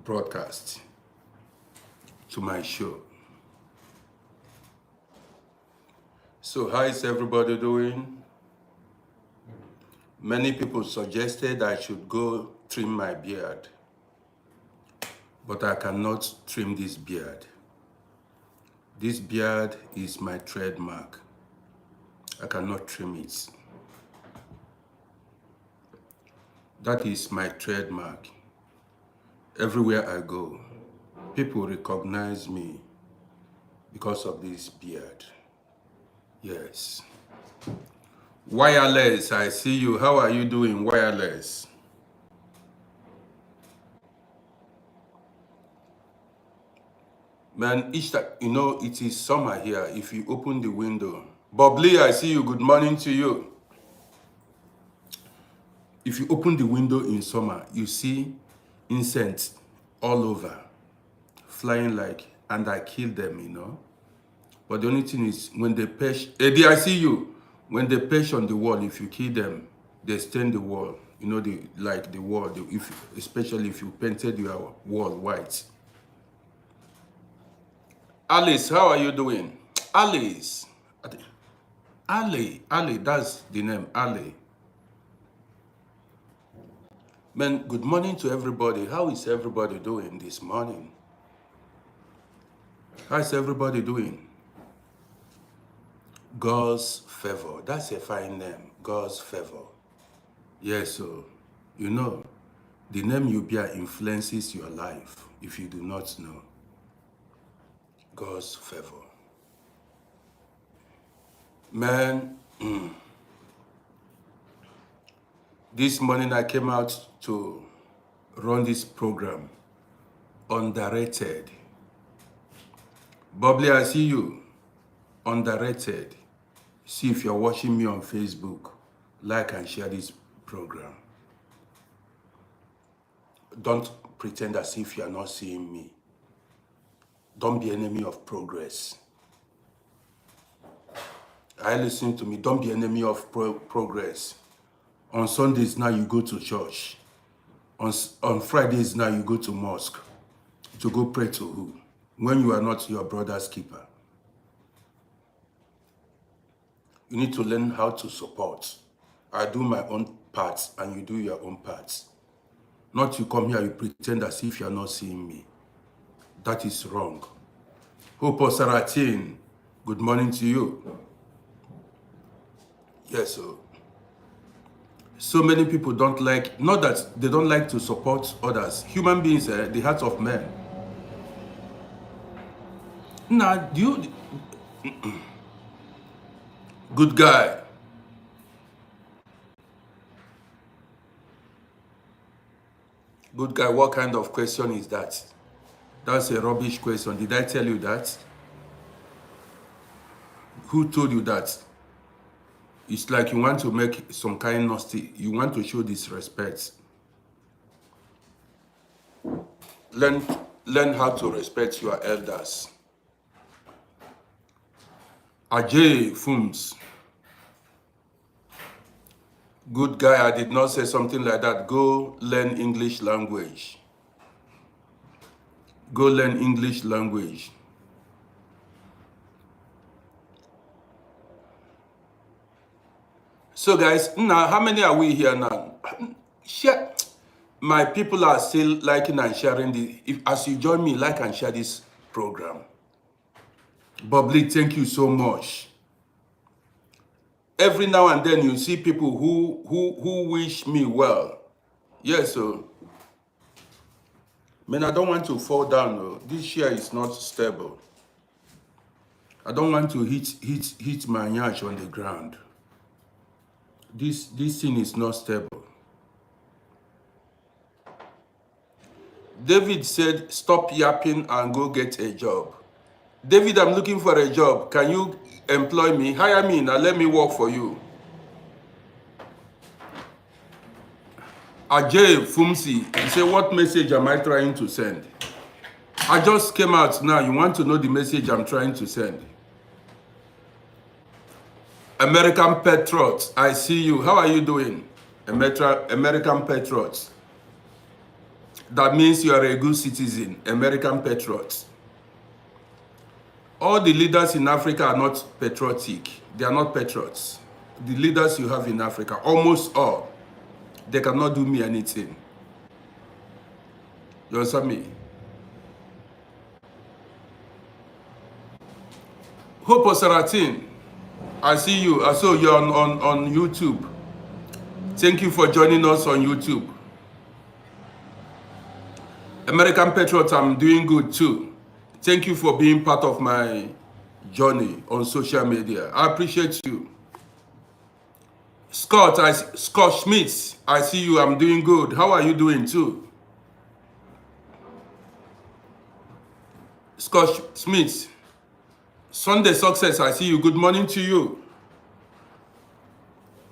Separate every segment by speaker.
Speaker 1: broadcast, to my show. So how is everybody doing? Many people suggested I should go trim my beard, but I cannot trim this beard. This beard is my trademark. I cannot trim it. That is my trademark. Everywhere I go, people recognize me because of this beard. Yes. Wireless, I see you. How are you doing, Wireless? Man, each time, you know, it is summer here. If you open the window. Bobley, I see you. Good morning to you. If you open the window in summer, you see insects all over, flying like, and I kill them, you know. But the only thing is, when they perch, Eddie, I see you. When they perch on the wall, if you kill them, they stain the wall. You know, the wall, especially if you painted your wall white. Alice, how are you doing? Alice. Ali, that's the name, Ali. Man, good morning to everybody. How is everybody doing this morning? How is everybody doing? God's favor. That's a fine name. God's favor. Yes, so, you know, the name you bear influences your life if you do not know. God's favor. Man, this morning I came out to run this program, Underrated. Bubbly, I see you. Underrated. See if you're watching me on Facebook, like and share this program. Don't pretend as if you're not seeing me. Don't be enemy of progress. Listen to me. Don't be enemy of progress. On Sundays now you go to church. On Fridays now you go to mosque. To go pray to who? When you are not your brother's keeper. You need to learn how to support. I do my own parts and you do your own parts. Not you come here, you pretend as if you're not seeing me. That is wrong. Hope Saratin, good morning to you. Yes, so many people don't like, not that they don't like to support others. Human beings, the heart of men. Now, good guy. Good guy, what kind of question is that? That's a rubbish question. Did I tell you that? Who told you that? It's like you want to make some kind of nasty. You want to show disrespect. Learn how to respect your elders. Ajay Fums. Good guy, I did not say something like that. Go learn English language. Go learn English language. So guys, now how many are we here now? Share. My people are still liking and sharing this. As you join me, like and share this program. Bubbly, thank you so much. Every now and then you see people who wish me well. Yes, so man, I don't want to fall down. No. This share is not stable. I don't want to hit my nyash on the ground. This thing is not stable. David said, stop yapping and go get a job. David, I'm looking for a job. Can you employ me? Hire me now, let me work for you. Ajay Fumsi, he said, what message am I trying to send? I just came out now. You want to know the message I'm trying to send? American Patriots, I see you. How are you doing? American Patriots. That means you are a good citizen, American patriot. All the leaders in Africa are not patriotic. They are not patriots. The leaders you have in Africa, almost all, they cannot do me anything. You understand me? Hope Osaratin, I see you. I saw you on YouTube. Thank you for joining us on YouTube. American Patriot, I'm doing good too. Thank you for being part of my journey on social media. I appreciate you. Scott Schmitz, I see you. I'm doing good. How are you doing too? Scott Schmitz, Sunday Success, I see you. Good morning to you.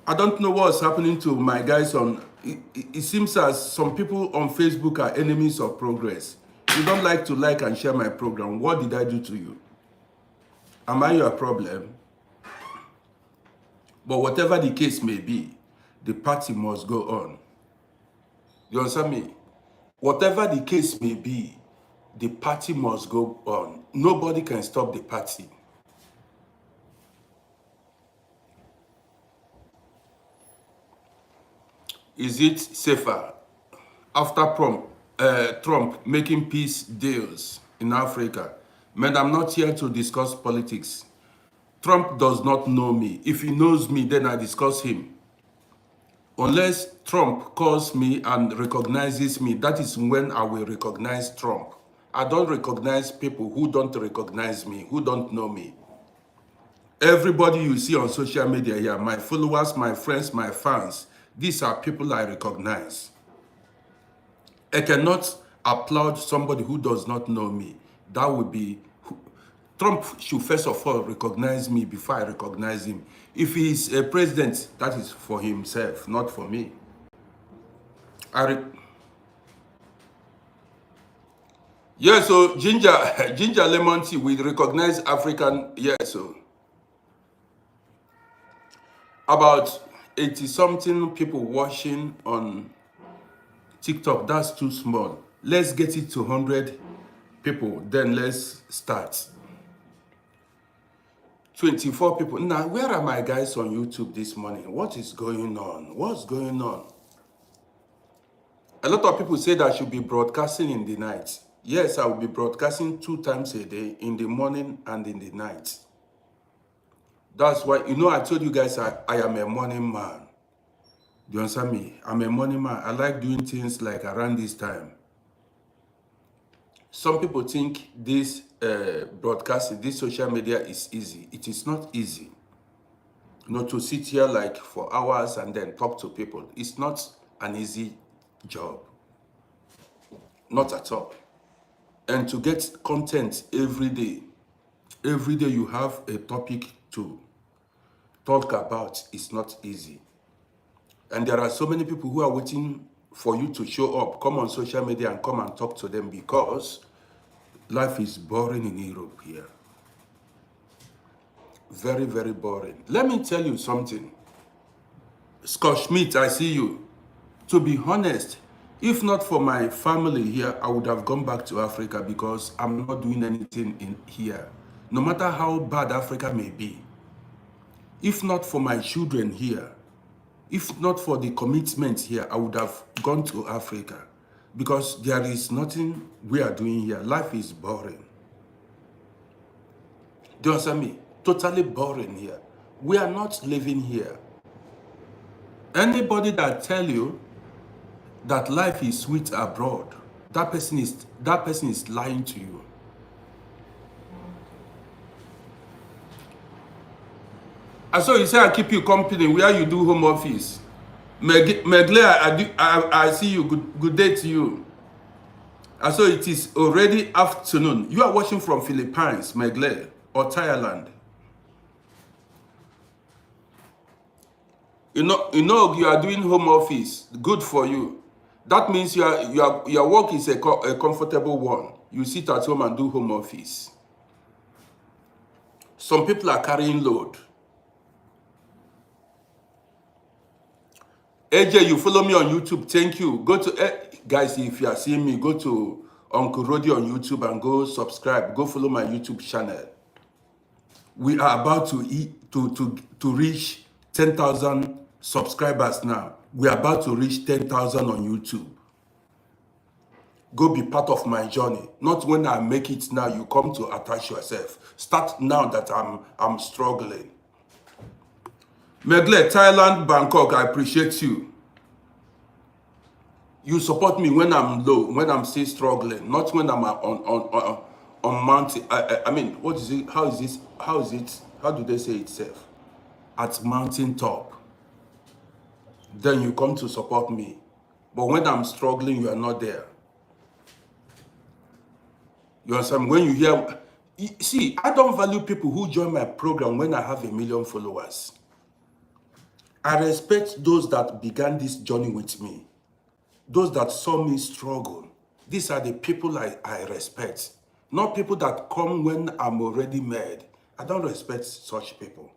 Speaker 1: I don't know what's happening to my guys on... It seems as some people on Facebook are enemies of progress. You don't like to like and share my program. What did I do to you? Am I your problem? But whatever the case may be, the party must go on. You understand me? Whatever the case may be, the party must go on. Nobody can stop the party. Is it safer after Trump making peace deals in Africa? Man, I'm not here to discuss politics. Trump does not know me. If he knows me, then I discuss him. Unless Trump calls me and recognizes me, that is when I will recognize Trump. I don't recognize people who don't recognize me, who don't know me. Everybody you see on social media here, my followers, my friends, my fans, these are people I recognize. I cannot applaud somebody who does not know me. That would be... Trump should first of all recognize me before I recognize him. If he is a president, that is for himself, not for me. Yes, so ginger lemon tea, we recognize African, yes, so about 80-something people watching on TikTok. That's too small. Let's get it to 100 people, then let's start. 24 people. Now, where are my guys on YouTube this morning? What is going on? What's going on? A lot of people say that I should be broadcasting in the night. Yes, I will be broadcasting 2 times a day, in the morning and in the night. That's why, you know, I told you guys I am a morning man. Do you understand me? I'm a morning man. I like doing things like around this time. Some people think this broadcasting, this social media is easy. It is not easy. You know, to sit here like for hours and then talk to people. It's not an easy job. Not at all. And to get content every day you have a topic to talk about, is not easy. And there are so many people who are waiting for you to show up, come on social media and come and talk to them, because life is boring in Europe here. Very, very boring. Let me tell you something. Scott Schmidt, I see you. To be honest, if not for my family here, I would have gone back to Africa, because I'm not doing anything in here. No matter how bad Africa may be, if not for my children here, if not for the commitment here, I would have gone to Africa, because there is nothing we are doing here. Life is boring. Do you understand me? Totally boring here. We are not living here. Anybody that tell you that life is sweet abroad, that person is lying to you. And so you say I keep you company where you do home office. Megle, I see you. Good day to you. And so it is already afternoon. You are watching from Philippines, Megle, or Thailand. You know you are doing home office. Good for you. That means your work is a comfortable one. You sit at home and do home office. Some people are carrying load. AJ, you follow me on YouTube. Thank you. Guys, if you are seeing me, go to Uncle Rodi on YouTube and go subscribe. Go follow my YouTube channel. We are about to reach 10,000 subscribers now. We are about to reach 10,000 on YouTube. Go be part of my journey. Not when I make it now, you come to attach yourself. Start now that I'm struggling. Megle, Thailand, Bangkok, I appreciate you. You support me when I'm low, when I'm still struggling, not when I'm on mountain. I mean, what is it? How is this? How is it? How do they say itself? At mountain top. Then you come to support me. But when I'm struggling, you are not there. You understand? When you hear, see, I don't value people who join my program when I have 1 million followers. I respect those that began this journey with me. Those that saw me struggle. These are the people I respect. Not people that come when I'm already mad. I don't respect such people.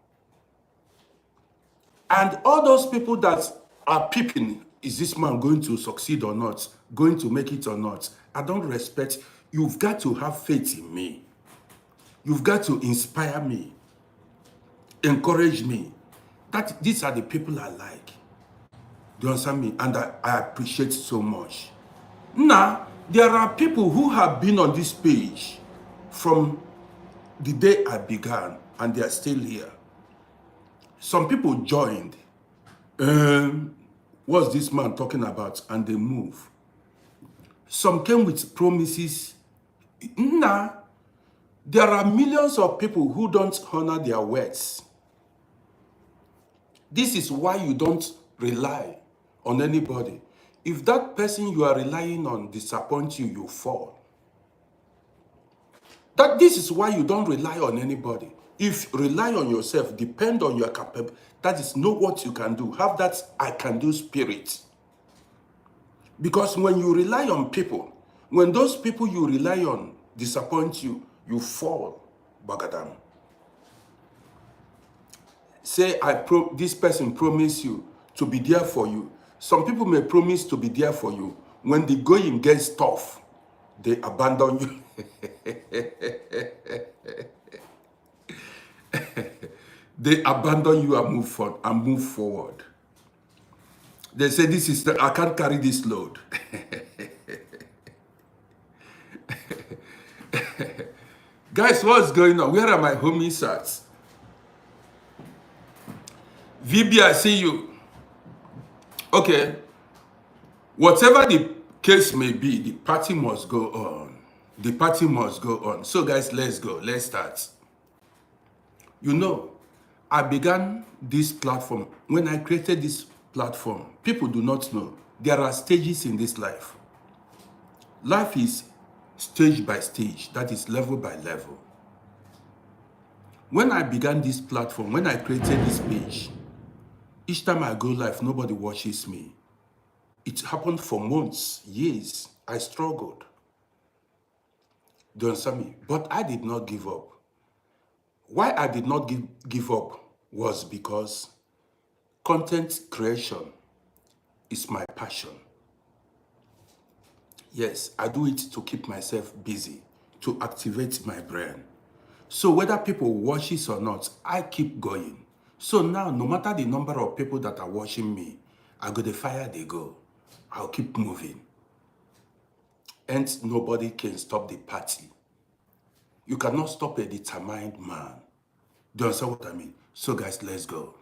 Speaker 1: And all those people that are peeping, is this man going to succeed or not? Going to make it or not? I don't respect. You've got to have faith in me. You've got to inspire me. Encourage me. These are the people I like. Do you understand me? And I appreciate so much. Now, there are people who have been on this page from the day I began, and they are still here. Some people joined. What's this man talking about? And they move. Some came with promises. Nah, there are millions of people who don't honor their words. This is why you don't rely on anybody. If that person you are relying on disappoints you, you fall. This is why you don't rely on anybody. If you rely on yourself, depend on your capability, that is know what you can do. Have that I can do spirit. Because when you rely on people, when those people you rely on disappoint you, you fall. Bagadam. Say, this person promised you to be there for you. Some people may promise to be there for you. When the going gets tough, they abandon you. They abandon you and move forward. They say, I can't carry this load. Guys, what's going on? Where are my homies at? VB, I see you. Okay. Whatever the case may be, the party must go on. The party must go on. So guys, let's go. Let's start. You know, I began this platform. When I created this platform, people do not know. There are stages in this life. Life is stage by stage. That is level by level. When I began this platform, when I created this page, each time I go live, nobody watches me. It happened for months, years. I struggled. Do you understand me? But I did not give up. Why I did not give up was because content creation is my passion. Yes, I do it to keep myself busy, to activate my brain. So whether people watch it or not, I keep going. So now, no matter the number of people that are watching me, I go the fire, they go. I'll keep moving. And nobody can stop the party. You cannot stop a determined man. Do you understand what I mean? So guys, let's go.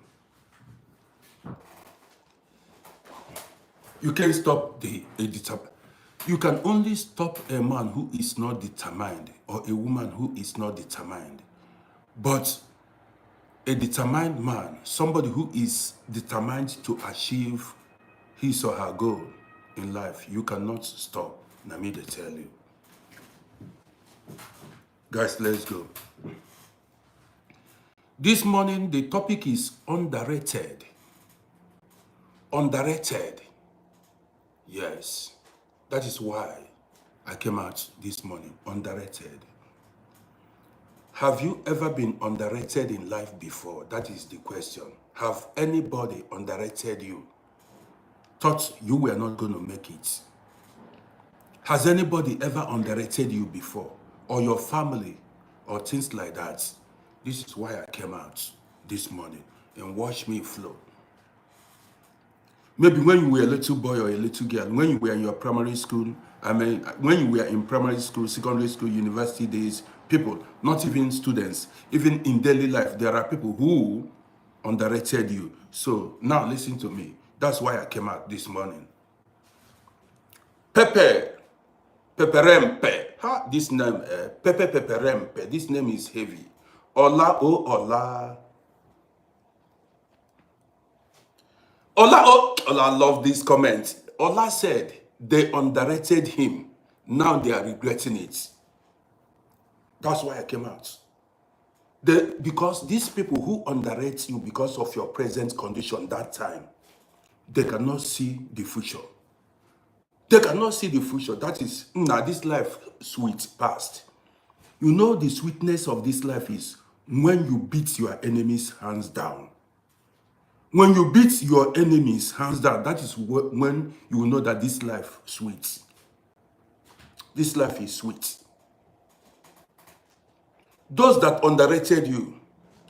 Speaker 1: You can't stop you can only stop a man who is not determined or a woman who is not determined. But a determined man, somebody who is determined to achieve his or her goal in life, you cannot stop. Let me tell you. Guys, let's go. This morning, the topic is underrated. Underrated. Yes. That is why I came out this morning. Underrated. Have you ever been underrated in life before? That is the question. Have anybody underrated you? Thought you were not going to make it? Has anybody ever underrated you before? Or your family? Or things like that? This is why I came out this morning and watch me flow. Maybe when you were a little boy or a little girl, when you were in your primary school, when you were in primary school, secondary school, university days, people, not even students, even in daily life, there are people who underrated you. So now listen to me. That's why I came out this morning. Pepe, Peperempe. This name, Pepe Peperempe. This name is heavy. Ola, oh, Ola. Ola, I love this comment. Ola said they underrated him. Now they are regretting it. That's why I came out. Because these people who underrate you because of your present condition that time, they cannot see the future. They cannot see the future. That is, this life sweet past. You know the sweetness of this life is when you beat your enemies hands down. When you beat your enemies hands down, that is when you will know that this life is sweet. This life is sweet. Those that underrated you,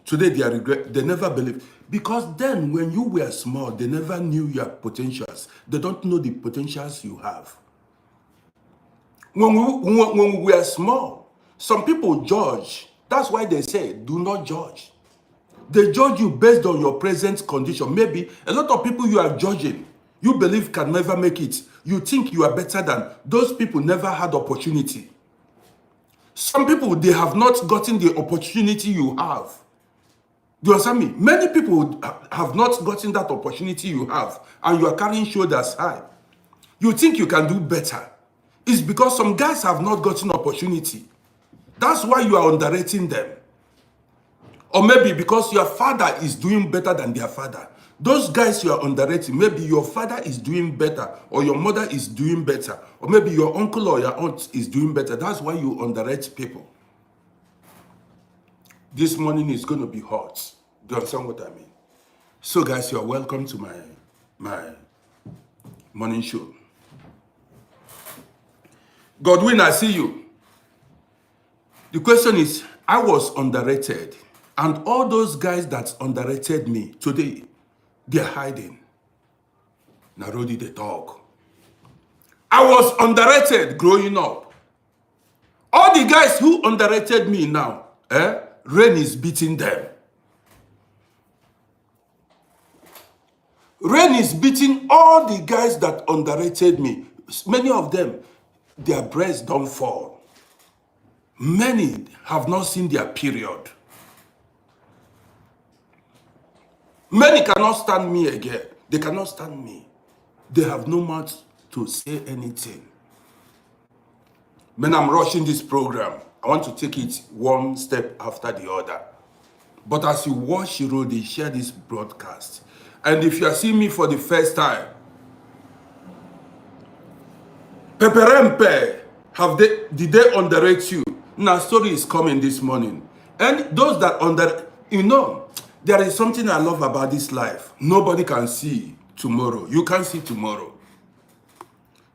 Speaker 1: today they are regret. They never believe. Because then when you were small, they never knew your potentials. They don't know the potentials you have. When we were small, some people judge. That's why they say, do not judge. They judge you based on your present condition. Maybe a lot of people you are judging, you believe can never make it. You think you are better than those people never had opportunity. Some people, they have not gotten the opportunity you have. Do you understand me? Many people have not gotten that opportunity you have, and you are carrying shoulders high. You think you can do better. It's because some guys have not gotten opportunity. That's why you are underrating them. Or maybe because your father is doing better than their father. Those guys you are underrating, maybe your father is doing better, or your mother is doing better, or maybe your uncle or your aunt is doing better. That's why you underrate people. This morning is going to be hot. Do you understand what I mean? So guys, you are welcome to my morning show. Godwin, I see you. The question is, I was underrated. And all those guys that underrated me today, they're hiding. Narodi the dog. I was underrated growing up. All the guys who underrated me now, rain is beating them. Rain is beating all the guys that underrated me. Many of them, their breasts don't fall. Many have not seen their period. Many cannot stand me again. They cannot stand me. They have no mouth to say anything. When I'm rushing this program, I want to take it one step after the other. But as you watch Rodi share this broadcast, and if you are seeing me for the first time, Peperempe, did they underrate you? Now, story is coming this morning. And those that there is something I love about this life. Nobody can see tomorrow. You can't see tomorrow.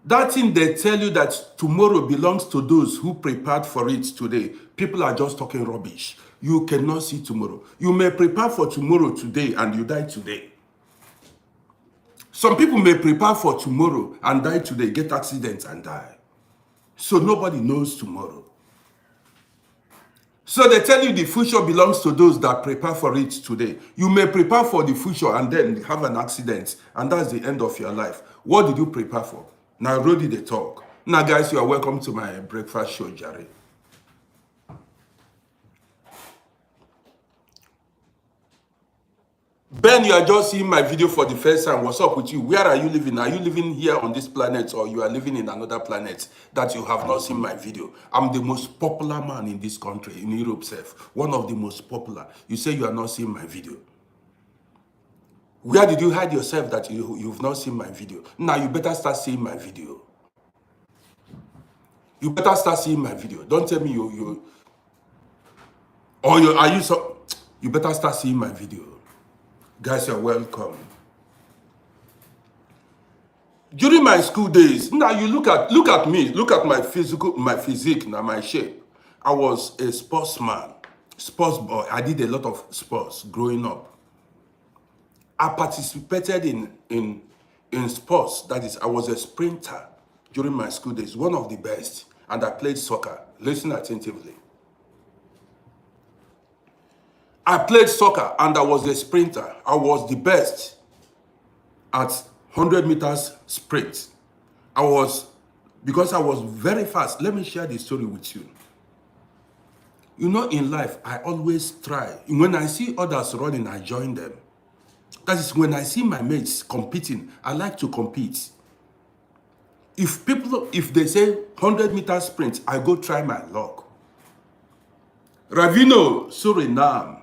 Speaker 1: That thing they tell you that tomorrow belongs to those who prepared for it today. People are just talking rubbish. You cannot see tomorrow. You may prepare for tomorrow today and you die today. Some people may prepare for tomorrow and die today, get accidents and die. So nobody knows tomorrow. So they tell you the future belongs to those that prepare for it today. You may prepare for the future and then have an accident, and that's the end of your life. What did you prepare for? Now, Rodi the talk. Now, guys, you are welcome to my breakfast show, Jerry. Ben, you are just seeing my video for the first time. What's up with you? Where are you living? Are you living here on this planet, or you are living in another planet that you have not seen my video? I'm the most popular man in this country, in Europe, one of the most popular. You say you are not seeing my video. Where did you hide yourself that you've not seen my video? Now you better start seeing my video. You better start seeing my video. Don't tell me you better start seeing my video. Guys, you're welcome. During my school days, now you look at me, look at my physique, now my shape. I was a sportsman, sports boy. I did a lot of sports growing up. I participated in sports. That is, I was a sprinter during my school days, one of the best. And I played soccer. Listen attentively. I played soccer and I was a sprinter. I was the best at 100 meters sprint. Because I was very fast. Let me share the story with you. You know, in life, I always try. When I see others running, I join them. That is, when I see my mates competing, I like to compete. If they say 100 meter sprint, I go try my luck. Ravino, Suriname.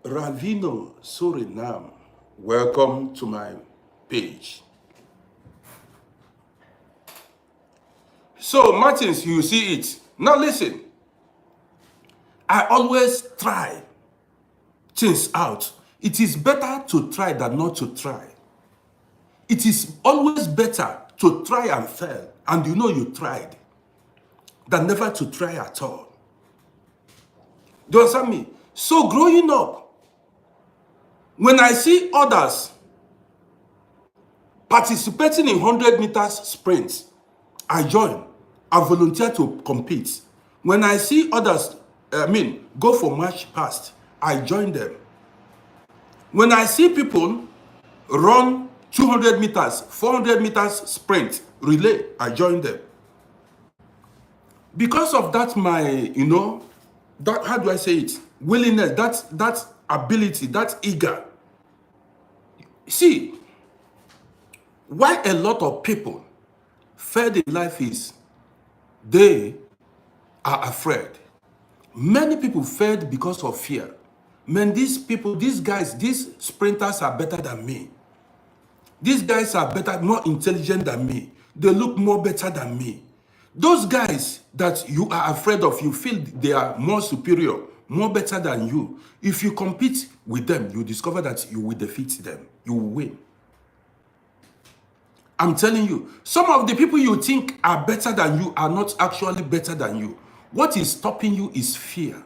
Speaker 1: Ravino, Suriname. Welcome to my page. So, Martins, you see it. Now listen. I always try things out. It is better to try than not to try. It is always better to try and fail, and you know you tried, than never to try at all. Do you understand me? So growing up, when I see others participating in 100 meters sprints, I join. I volunteer to compete. When I see others, go for march past, I join them. When I see people run 200 meters, 400 meters sprint, relay, I join them. Because of that, that, how do I say it? Willingness, that ability, that eager. See, why a lot of people fail in life is they are afraid. Many people failed because of fear. Man, these guys, these sprinters are better than me. These guys are better, more intelligent than me. They look more better than me. Those guys that you are afraid of, you feel they are more superior, more better than you. If you compete with them, you discover that you will defeat them. You will win. I'm telling you, some of the people you think are better than you are not actually better than you. What is stopping you is fear.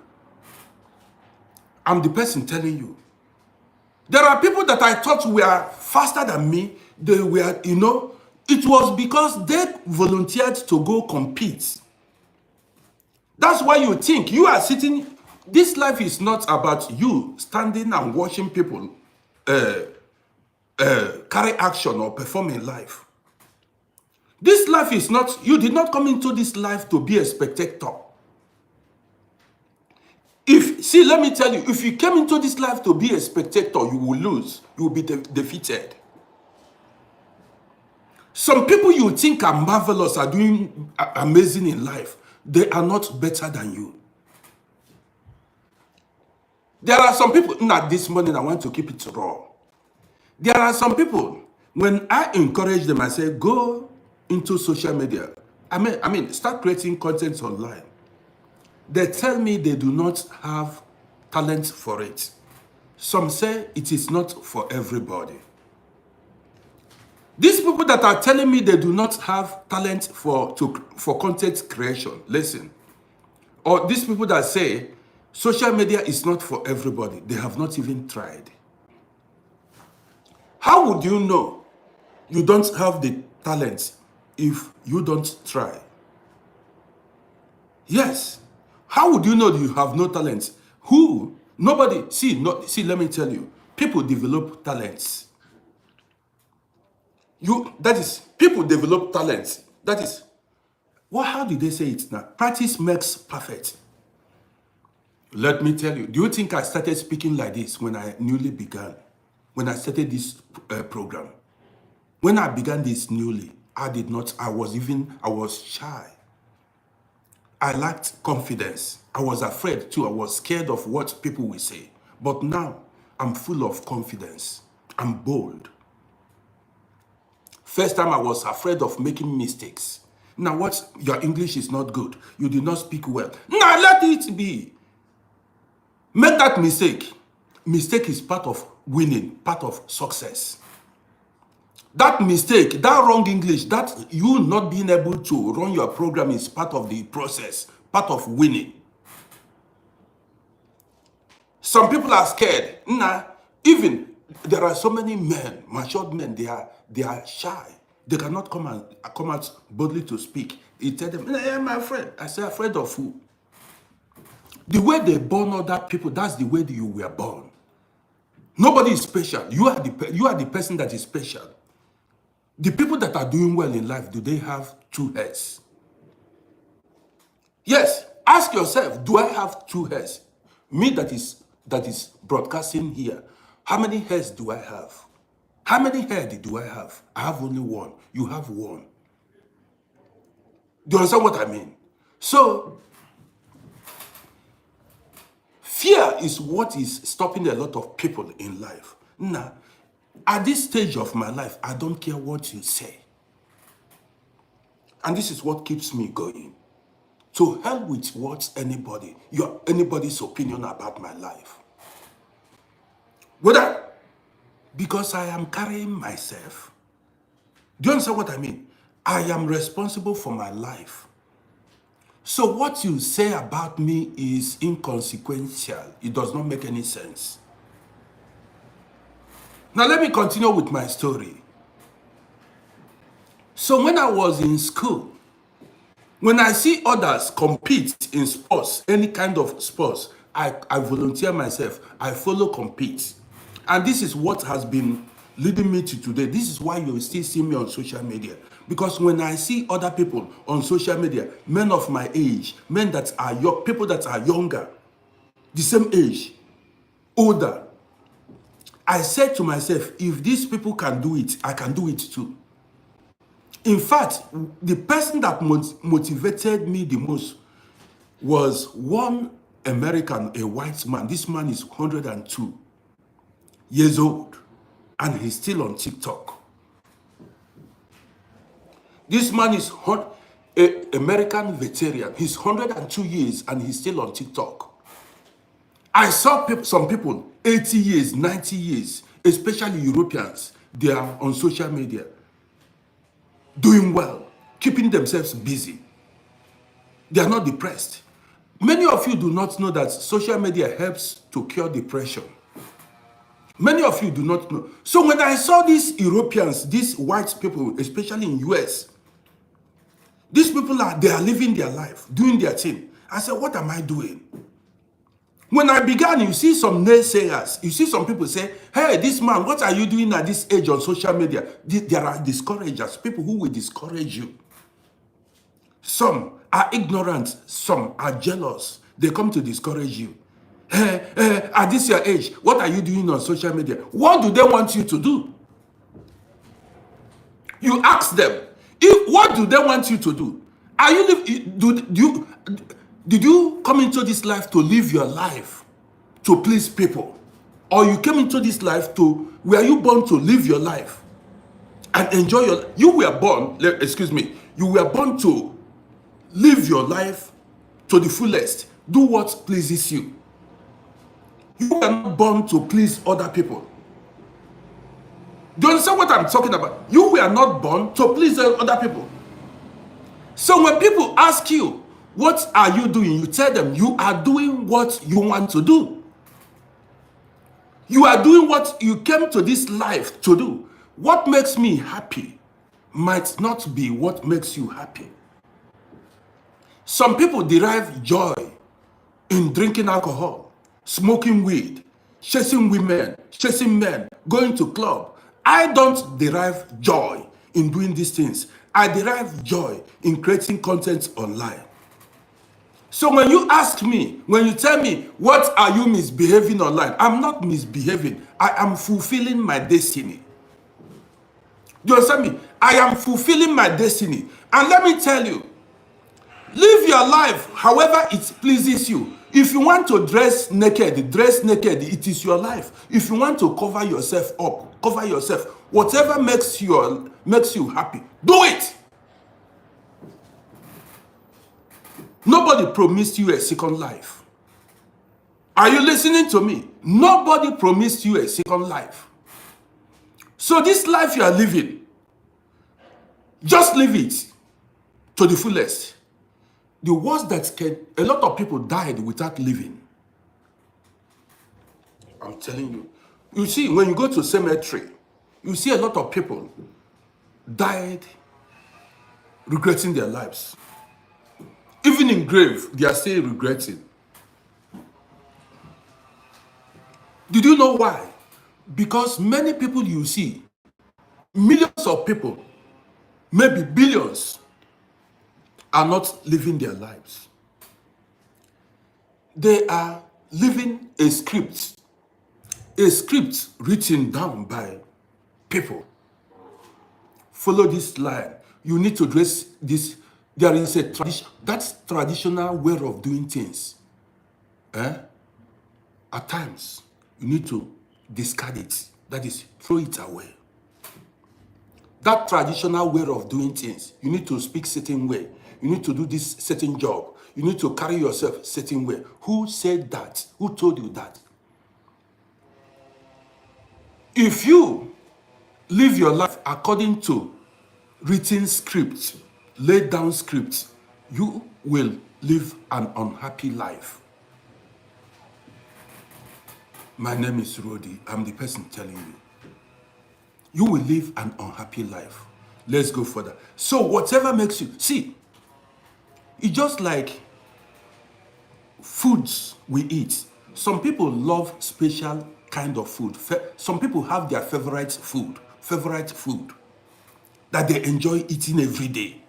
Speaker 1: I'm the person telling you. There are people that I thought were faster than me. They were, it was because they volunteered to go compete. That's why you think you are sitting. This life is not about you standing and watching people carry action or perform in life. This life is not, you did not come into this life to be a spectator. Let me tell you, if you came into this life to be a spectator, you will lose. You will be defeated. Some people you think are marvelous, are doing amazing in life, they are not better than you. There are some people, not this morning, I want to keep it raw. There are some people, when I encourage them, I say, go into social media. Start creating content online. They tell me they do not have talent for it. Some say it is not for everybody. These people that are telling me they do not have talent for content creation, listen. Or these people that say social media is not for everybody, they have not even tried. How would you know you don't have the talent if you don't try? Yes. How would you know you have no talent? Who? Nobody. Let me tell you. People develop talents. People develop talents. That is, how did they say it now? Practice makes perfect. Let me tell you. Do you think I started speaking like this when I newly began? When I started this program? When I began this newly, I was shy. I lacked confidence. I was afraid too. I was scared of what people will say. But now, I'm full of confidence. I'm bold. First time I was afraid of making mistakes. Now what? Your English is not good. You did not speak well. Now let it be. Make that mistake. mistake is part of winning, part of success. That mistake, that wrong English, that you not being able to run your program is part of the process, part of winning. Some people are scared. Nah, even there are so many men, matured men, they are shy. They cannot come out boldly to speak. You tell them, "Hey, my friend." I say, afraid of who? The way they born other people, that's the way that you were born. Nobody is special. You are the person that is special. The people that are doing well in life, do they have two heads? Yes. Ask yourself, do I have two heads? Me that is broadcasting here, how many heads do I have? How many heads do I have? I have only one. You have one. Do you understand what I mean? So, fear is what is stopping a lot of people in life. Now, at this stage of my life, I don't care what you say. And this is what keeps me going. To hell with what anybody's opinion about my life. Whether because I am carrying myself. Do you understand what I mean? I am responsible for my life. So what you say about me is inconsequential. It does not make any sense. Now let me continue with my story. So when I was in school, when I see others compete in sports, any kind of sports, I volunteer myself. I follow compete. And this is what has been leading me to today. This is why you still see me on social media. Because when I see other people on social media, men of my age, men that are young, people that are younger, the same age, older, I said to myself, if these people can do it, I can do it too. In fact, the person that motivated me the most was one American, a white man. This man is 102 years old, and he's still on TikTok. This man is an American veteran. He's 102 years, and he's still on TikTok. I saw some people, 80 years, 90 years, especially Europeans, they are on social media, doing well, keeping themselves busy. They are not depressed. Many of you do not know that social media helps to cure depression. Many of you do not know. So when I saw these Europeans, these white people, especially in US, these people they are living their life, doing their thing. I said, what am I doing? When I began, you see some naysayers. You see some people say, hey, this man, what are you doing at this age on social media? There are discouragers, people who will discourage you. Some are ignorant, some are jealous. They come to discourage you. At this your age, what are you doing on social media? What do they want you to do? You ask them, what do they want you to do? Are you did you come into this life to live your life to please people? Or you came into this life were you born to live your life and enjoy you were born to live your life to the fullest. Do what pleases you. You were not born to please other people. Do you understand what I'm talking about? You were not born to please other people. So when people ask you, what are you doing? You tell them you are doing what you want to do. You are doing what you came to this life to do. What makes me happy might not be what makes you happy. Some people derive joy in drinking alcohol, smoking weed, chasing women, chasing men, going to club. I don't derive joy in doing these things. I derive joy in creating content online. So when you ask me, when you tell me, what are you misbehaving online? I'm not misbehaving. I am fulfilling my destiny. Do you understand me? I am fulfilling my destiny. And let me tell you, live your life however it pleases you. If you want to dress naked, it is your life. If you want to cover yourself up, cover yourself. Whatever makes you happy, do it. Nobody promised you a second life. Are you listening to me? Nobody promised you a second life. So this life you are living, just live it to the fullest. The worst that a lot of people died without living. I'm telling you. You see, when you go to cemetery, you see a lot of people died regretting their lives. Even in grave, they are still regretting. Did you know why? Because many people you see, millions of people, maybe billions, are not living their lives. They are living a script written down by people. Follow this line. You need to dress this. There is a tradition. That's traditional way of doing things. At times, you need to discard it. That is, throw it away. That traditional way of doing things, you need to speak certain way. You need to do this certain job. You need to carry yourself certain way. Who said that? Who told you that? If you live your life according to written script, laid down script, you will live an unhappy life. My name is Rodi. I'm the person telling you. You will live an unhappy life. Let's go further. So whatever makes you, see, it's just like foods we eat. Some people love special kind of food. Some people have their favorite food that they enjoy eating every day.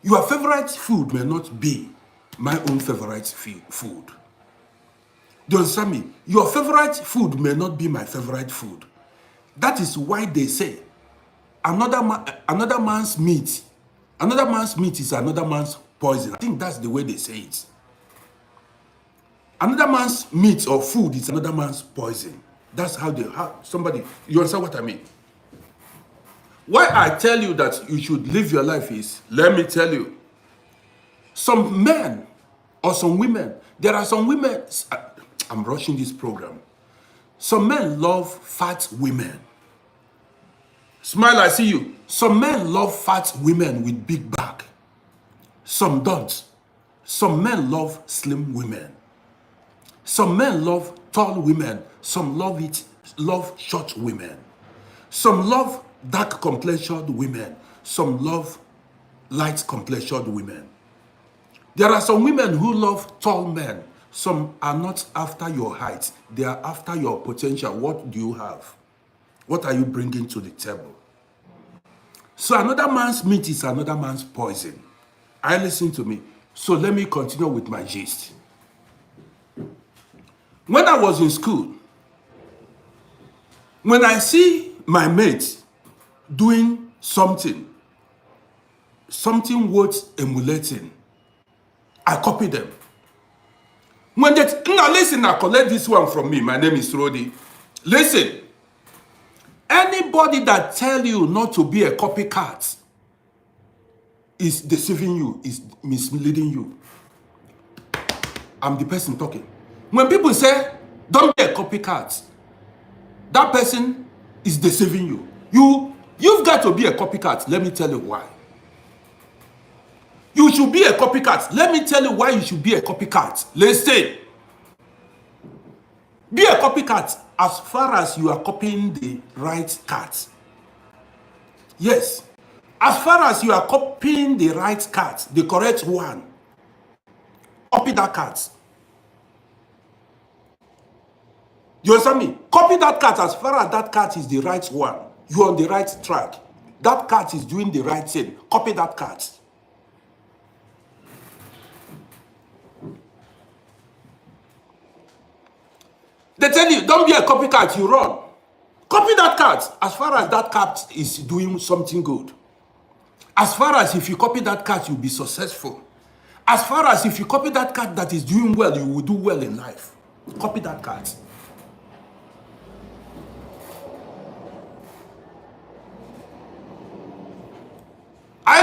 Speaker 1: Your favorite food may not be my own favorite food. Do you understand me? Your favorite food may not be my favorite food. That is why they say another man's meat is another man's poison. I think that's the way they say it. Another man's meat or food is another man's poison. That's how somebody, you understand what I mean? Why I tell you that you should live your life is, let me tell you, some men or some women, there are some women, I'm rushing this program. Some men love fat women. Smile, I see you. Some men love fat women with big back. Some don't. Some men love slim women. Some men love tall women. Some love short women. Some love dark complexioned women. Some love light complexioned women. There are some women who love tall men. Some are not after your height. They are after your potential. What do you have? What are you bringing to the table? So another man's meat is another man's poison. I listen to me. So let me continue with my gist. When I was in school, when I see my mates doing something worth emulating, I copy them. When they now listen, now collect this one from me. My name is Rodi. Listen, anybody that tell you not to be a copycat is deceiving you, is misleading you. I'm the person talking. When people say, don't be a copycat, that person is deceiving you. You've got to be a copycat. Let me tell you why. You should be a copycat. Let me tell you why you should be a copycat. Listen. Be a copycat as far as you are copying the right cat. Yes. As far as you are copying the right cat, the correct one, copy that cat. You understand me? Copy that cat as far as that cat is the right one. You're on the right track. That cat is doing the right thing. Copy that cat. They tell you, don't be a copycat, you run. Copy that cat as far as that cat is doing something good. As far as if you copy that cat, you'll be successful. As far as if you copy that cat that is doing well, you will do well in life. Copy that cat.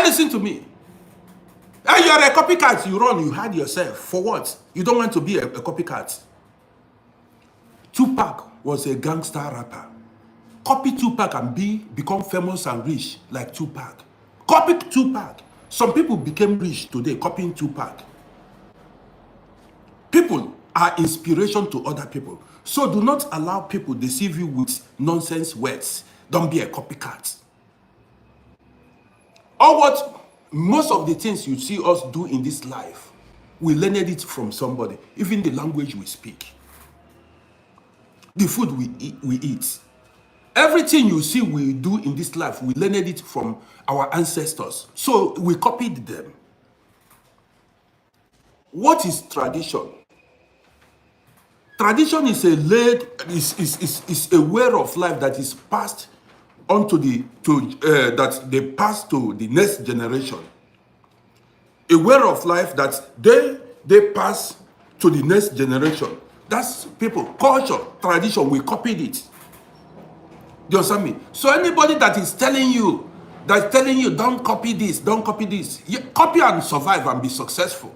Speaker 1: Listen to me. You are a copycat, you run, you hide yourself. For what? You don't want to be a copycat. Tupac was a gangster rapper. Copy Tupac and become famous and rich like Tupac. Copy Tupac. Some people became rich today copying Tupac. People are inspiration to other people. So do not allow people deceive you with nonsense words. Don't be a copycat. Or what most of the things you see us do in this life, we learned it from somebody. Even the language we speak, the food we eat. Everything you see we do in this life, we learned it from our ancestors. So we copied them. What is tradition? Tradition is a way of life that is passed on to that they pass to the next generation. A way of life that they pass to the next generation. That's people, culture, tradition, we copied it. Do you understand me? So anybody that is telling you don't copy this, don't copy this, copy and survive and be successful.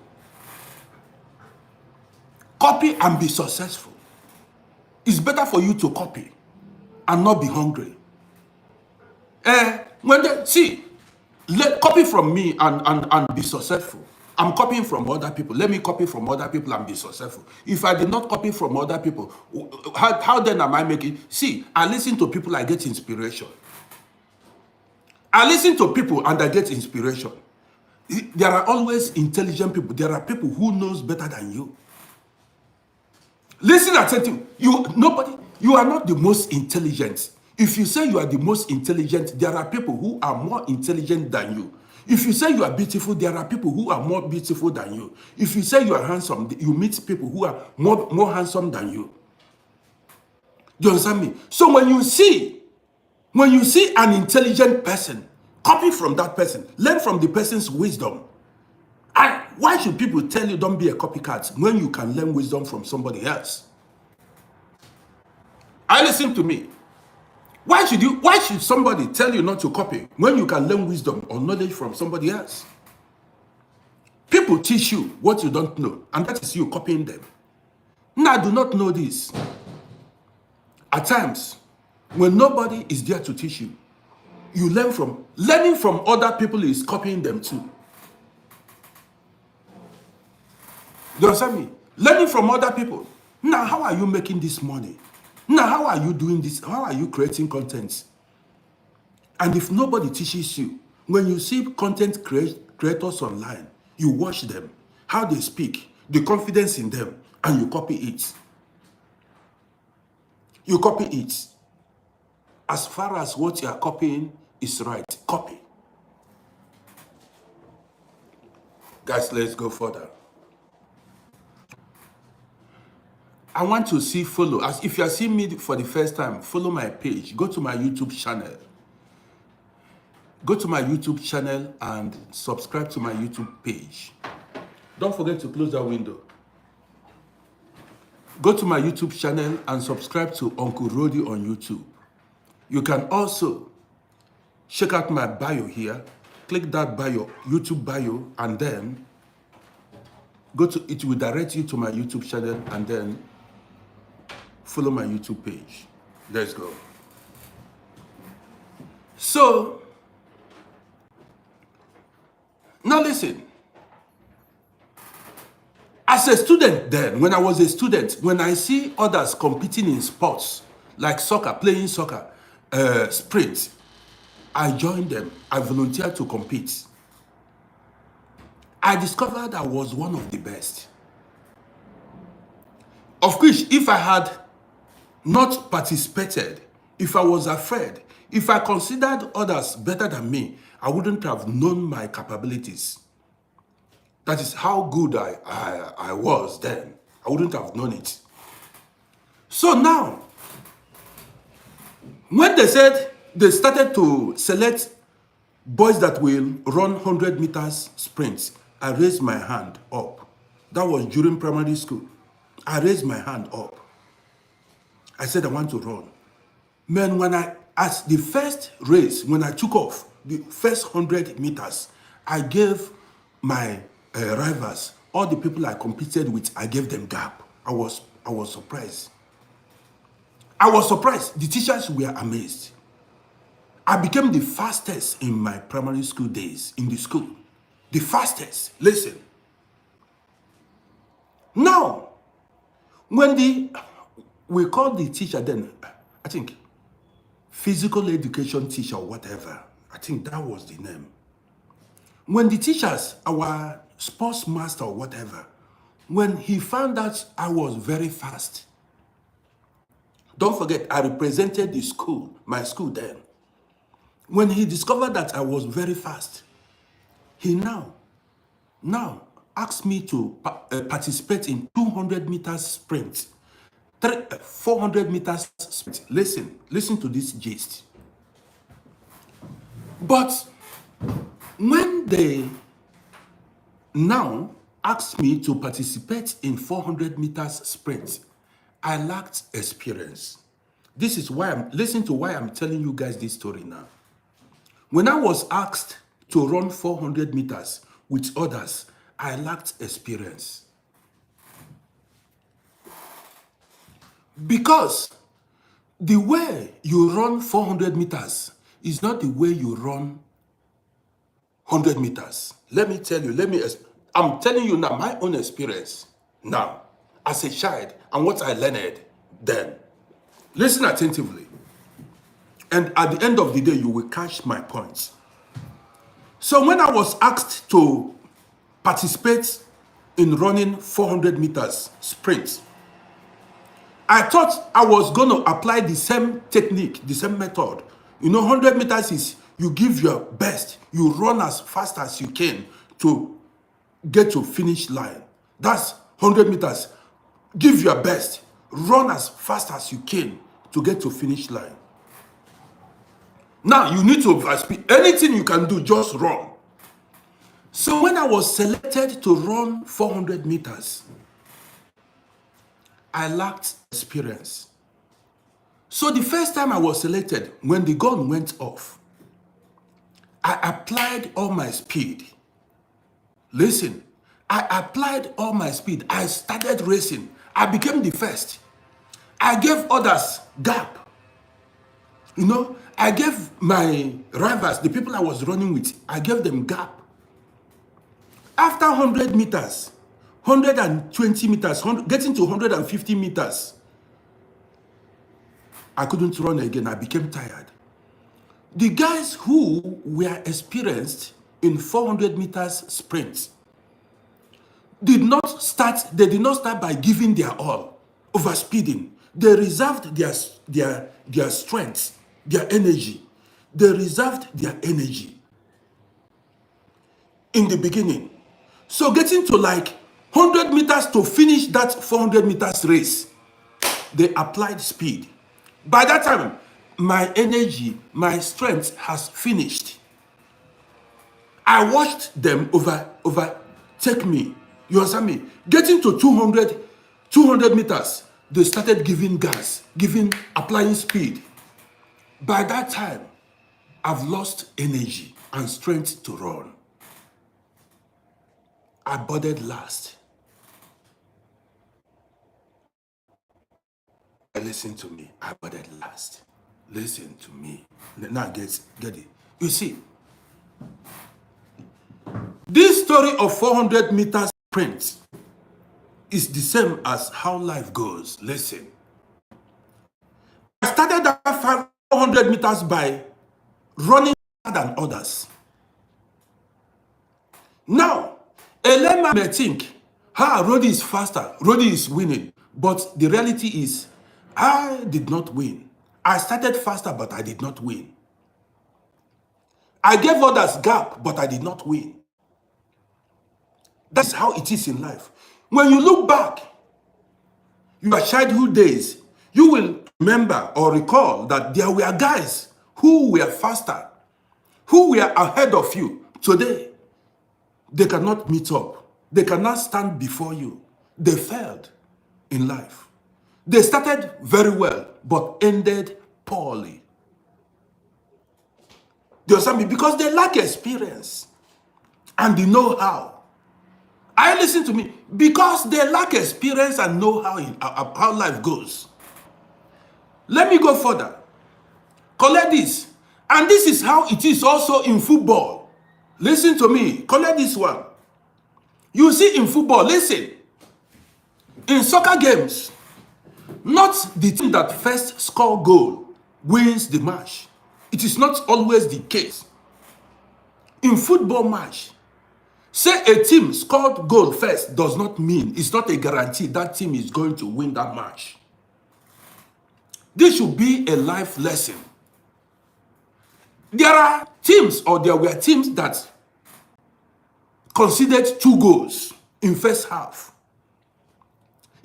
Speaker 1: Copy and be successful. It's better for you to copy and not be hungry. Copy from me and be successful. I'm copying from other people. Let me copy from other people and be successful. If I did not copy from other people, how then am I making? See, I listen to people, I get inspiration. I listen to people and I get inspiration. There are always intelligent people. There are people who knows better than you. Listen attentively. You are not the most intelligent. If you say you are the most intelligent, there are people who are more intelligent than you. If you say you are beautiful, there are people who are more beautiful than you. If you say you are handsome, you meet people who are more handsome than you. Do you understand me? So when you see an intelligent person, copy from that person. Learn from the person's wisdom. And why should people tell you don't be a copycat when you can learn wisdom from somebody else? Listen to me. Why should somebody tell you not to copy when you can learn wisdom or knowledge from somebody else? People teach you what you don't know, and that is you copying them. Now, I do not know this. At times, when nobody is there to teach you, you learning from other people is copying them too. Do you understand me? Learning from other people. Now, how are you making this money? Now, how are you doing this? How are you creating content? And if nobody teaches you, when you see content creators online, you watch them, how they speak, the confidence in them, and you copy it. You copy it. As far as what you are copying is right, copy. Guys, let's go further. I want to see follow. As if you are seeing me for the first time, follow my page. Go to my YouTube channel. Go to my YouTube channel and subscribe to my YouTube page. Don't forget to close that window. Go to my YouTube channel and subscribe to Uncle Rody on YouTube. You can also check out my bio here. Click that bio, YouTube bio, and then it will direct you to my YouTube channel, and then follow my YouTube page. Let's go. So, now listen. As a student then, when I was a student, when I see others competing in sports, like soccer, playing soccer, sprint, I joined them. I volunteered to compete. I discovered I was one of the best. Of course, if I had not participated, if I was afraid, if I considered others better than me, I wouldn't have known my capabilities. That is how good I was then. I wouldn't have known it. So now, when they said they started to select boys that will run 100 meters sprints, I raised my hand up. That was during primary school. I raised my hand up. I said, I want to run. Man, as the first race, when I took off, the first 100 meters, I gave my rivals, all the people I competed with, I gave them gap. I was surprised. I was surprised. The teachers were amazed. I became the fastest in my primary school days in the school. The fastest. Listen. Now, we called the teacher then, I think, physical education teacher or whatever. I think that was the name. When the teachers, our sports master or whatever, when he found out I was very fast, don't forget, I represented the school, my school then. When he discovered that I was very fast, he now asked me to participate in 200 meters sprint, 400 meters sprint. Listen to this gist. But when they now asked me to participate in 400 meters sprint, I lacked experience. This is why listen to why I'm telling you guys this story now. When I was asked to run 400 meters with others, I lacked experience. Because the way you run 400 meters is not the way you run 100 meters. Let me tell you, I'm telling you now my own experience now as a child and what I learned then. Listen attentively. And at the end of the day, you will catch my points. So when I was asked to participate in running 400 meters sprint, I thought I was going to apply the same technique, the same method. 100 meters is you give your best. You run as fast as you can to get to finish line. That's 100 meters. Give your best. Run as fast as you can to get to finish line. Now, you need to speed. Anything you can do, just run. So when I was selected to run 400 meters, I lacked experience. So the first time I was selected, when the gun went off, I applied all my speed. Listen, I applied all my speed. I started racing. I became the first. I gave others gap. I gave my rivals, the people I was running with, I gave them gap. After 100 meters, 120 meters, getting to 150 meters, I couldn't run again. I became tired. The guys who were experienced in 400 meters sprints did not start by giving their all, overspeeding. They reserved their strength, their energy. They reserved their energy in the beginning. So getting to like 100 meters to finish that 400 meters race, they applied speed. By that time, my energy, my strength has finished. I watched them overtake me. You understand me? Getting to 200 meters, they started giving gas, applying speed. By that time, I've lost energy and strength to run. I boarded last. Listen to me. I boarded last. Listen to me. Now get it. You see, this story of 400 meters sprint is the same as how life goes. Listen. I started that 400 meters by running faster than others. Now, a layman may think, Rodi is faster, Rodi is winning. But the reality is, I did not win. I started faster, but I did not win. I gave others gap, but I did not win. That's how it is in life. When you look back, your childhood days, you will remember or recall that there were guys who were faster, who were ahead of you. Today, they cannot meet up. They cannot stand before you. They failed in life. They started very well, but ended poorly. Do you understand me? Because they lack experience and the know-how. Listen to me. Because they lack experience and know-how in how life goes. Let me go further. Collect this. And this is how it is also in football. Listen to me. Collect this one. You see in football, listen. In soccer games, not the team that first score goal wins the match. It is not always the case. In football match, say a team scored goal first does not mean, it's not a guarantee that team is going to win that match. This should be a life lesson. There are teams, or there were teams that conceded 2 goals in first half.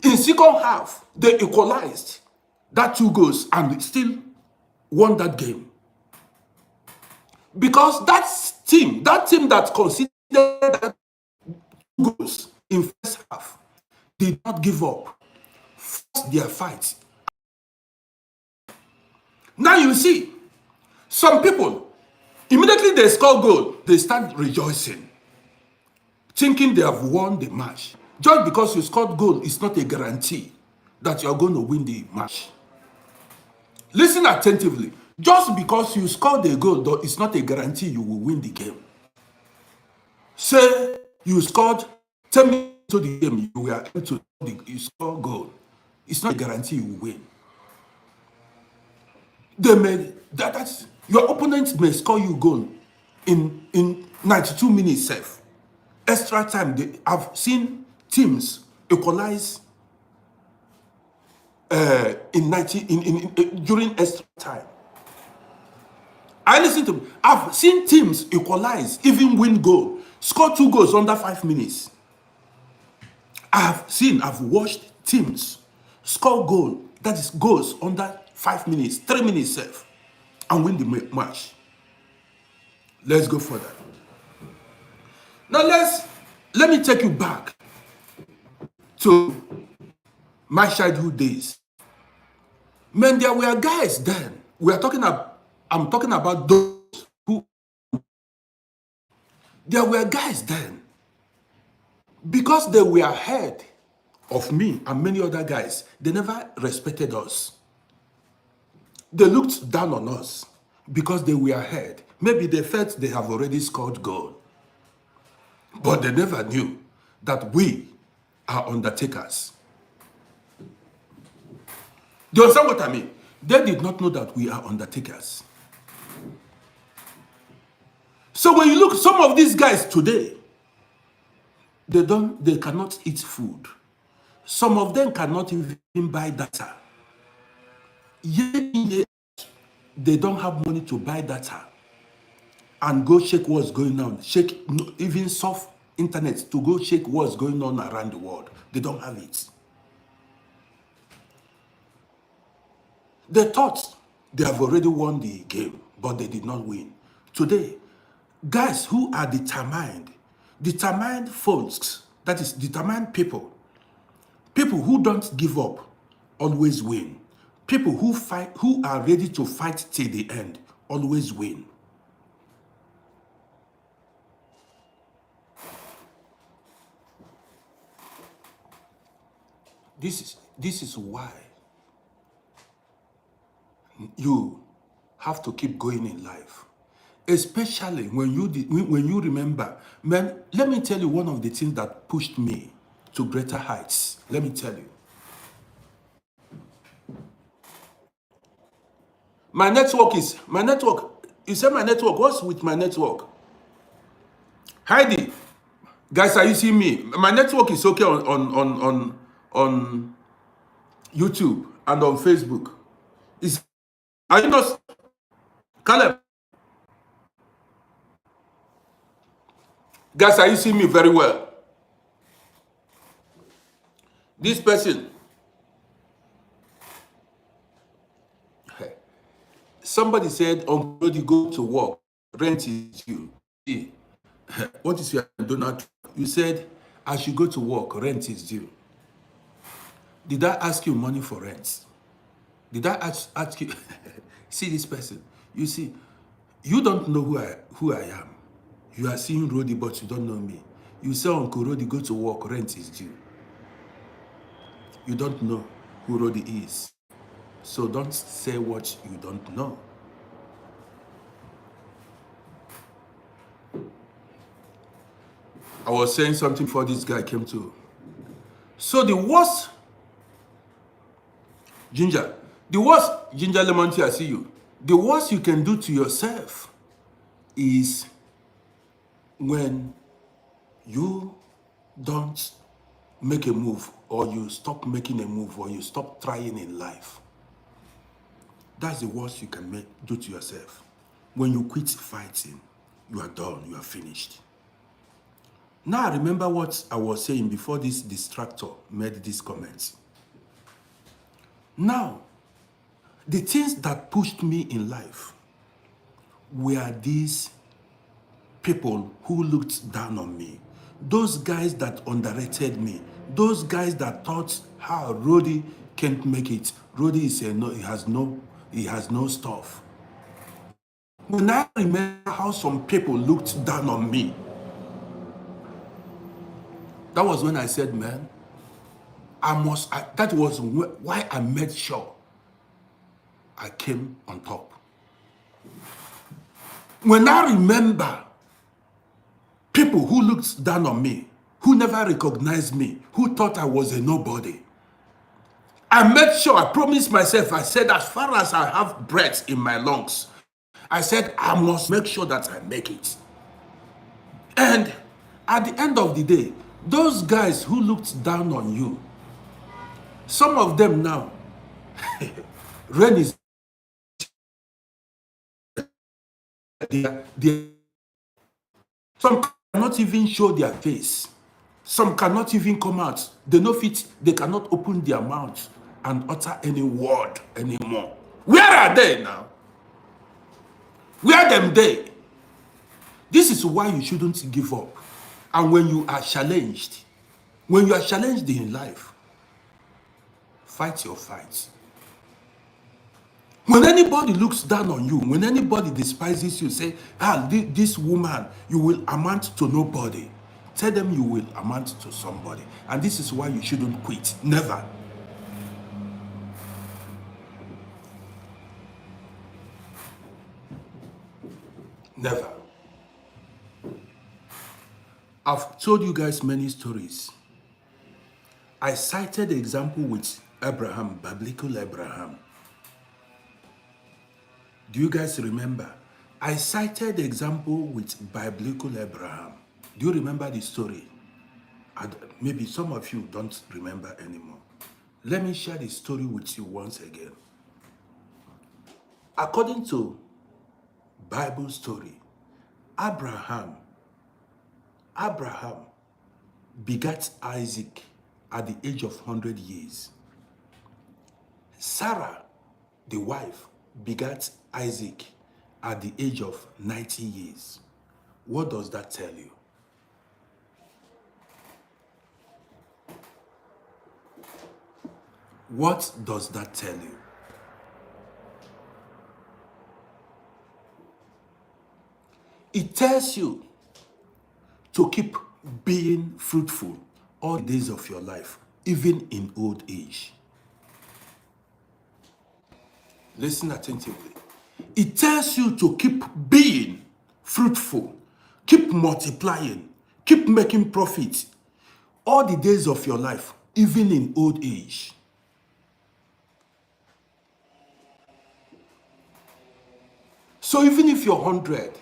Speaker 1: In second half, they equalized that 2 goals and still won that game. Because that team that conceded 2 goals in first half did not give up, forced their fight. Now you see, some people, immediately they score goal, they start rejoicing, thinking they have won the match. Just because you scored goal is not a guarantee that you are going to win the match. Listen attentively. Just because you scored a goal, though, it's not a guarantee you will win the game. Say you scored 10 minutes to the game, you were able to you score goal. It's not a guarantee you will win. They may that's your opponent may score you goal in 92 minutes safe. Extra time. I've seen teams equalize during extra time. I listen to. I've seen teams equalize, even win goal, score 2 goals under 5 minutes. I've watched teams score goal, that is goals under 5 minutes, 3 minutes safe, and win the match. Let's go further. Now let me take you back to my childhood days. Man, there were guys then. I'm talking about those who. There were guys then. Because they were ahead of me and many other guys, they never respected us. They looked down on us because they were ahead. Maybe they felt they have already scored goal. But they never knew that we are undertakers. Do you understand what I mean? They did not know that we are undertakers. So when you look, some of these guys today, they cannot eat food. Some of them cannot even buy data. Yet they don't have money to buy data and go check what's going on. Check even soft internet to go check what's going on around the world. They don't have it. They thought they have already won the game, but they did not win. Today, guys who are determined folks, that is determined people who don't give up always win. People who fight, who are ready to fight till the end, always win. This is why you have to keep going in life, especially when you remember. Man, let me tell you one of the things that pushed me to greater heights. Let me tell you. My network. You say my network. What's with my network? Heidi, guys, are you seeing me? My network is okay on YouTube and on Facebook. Are you not, Caleb? Guys, are you seeing me very well? This person. Somebody said, Uncle Rodi, go to work. Rent is due. What is your Donald? You said, I should go to work. Rent is due. Did I ask you money for rent? Did I ask you? See this person. You see, you don't know who I am. You are seeing Rodi, but you don't know me. You say, Uncle Rodi, go to work. Rent is due. You don't know who Rodi is. So don't say what you don't know. I was saying something before this guy came to. So the worst, Ginger, Ginger Lemon Tea, I see you. The worst you can do to yourself is when you don't make a move, or you stop making a move, or you stop trying in life. That's the worst you can do to yourself. When you quit fighting, you are done, you are finished. Now I remember what I was saying before this distractor made these comments. Now, the things that pushed me in life were these people who looked down on me. Those guys that underrated me. Those guys that thought, how Rody can't make it. Rody is no, he has no stuff. When I remember how some people looked down on me, that was when I said, man, that was why I made sure I came on top. When I remember people who looked down on me, who never recognized me, who thought I was a nobody, I made sure, I promised myself, I said, as far as I have breath in my lungs, I said, I must make sure that I make it. And at the end of the day, those guys who looked down on you, some of them now, rain is there. Some cannot even show their face. Some cannot even come out. They know fit, they cannot open their mouth and utter any word anymore. Where are they now? Where them they? This is why you shouldn't give up. And when you are challenged in life, fight your fight. When anybody looks down on you, when anybody despises you, say, this woman, you will amount to nobody. Tell them you will amount to somebody. And this is why you shouldn't quit. Never. Never. I've told you guys many stories. I cited the example with Abraham, biblical Abraham. Do you guys remember? I cited the example with biblical Abraham. Do you remember the story? Maybe some of you don't remember anymore. Let me share the story with you once again. According to Bible story, Abraham begat Isaac at the age of 100 years. Sarah, the wife, begat Isaac at the age of 90 years. What does that tell you? What does that tell you? It tells you to keep being fruitful all the days of your life, even in old age. Listen attentively. It tells you to keep being fruitful, keep multiplying, keep making profit all the days of your life, even in old age. So even if you're 100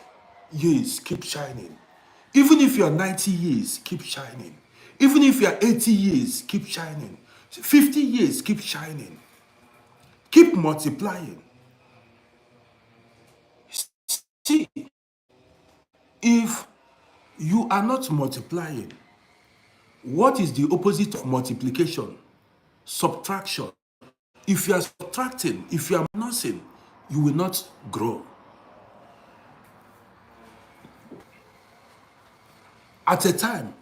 Speaker 1: years, keep shining. Even if you're 90 years, keep shining. Even if you're 80 years, keep shining. 50 years, keep shining. Keep multiplying. See, if you are not multiplying, what is the opposite of multiplication? Subtraction. If you are subtracting, if you are minusing, you will not grow. At a time,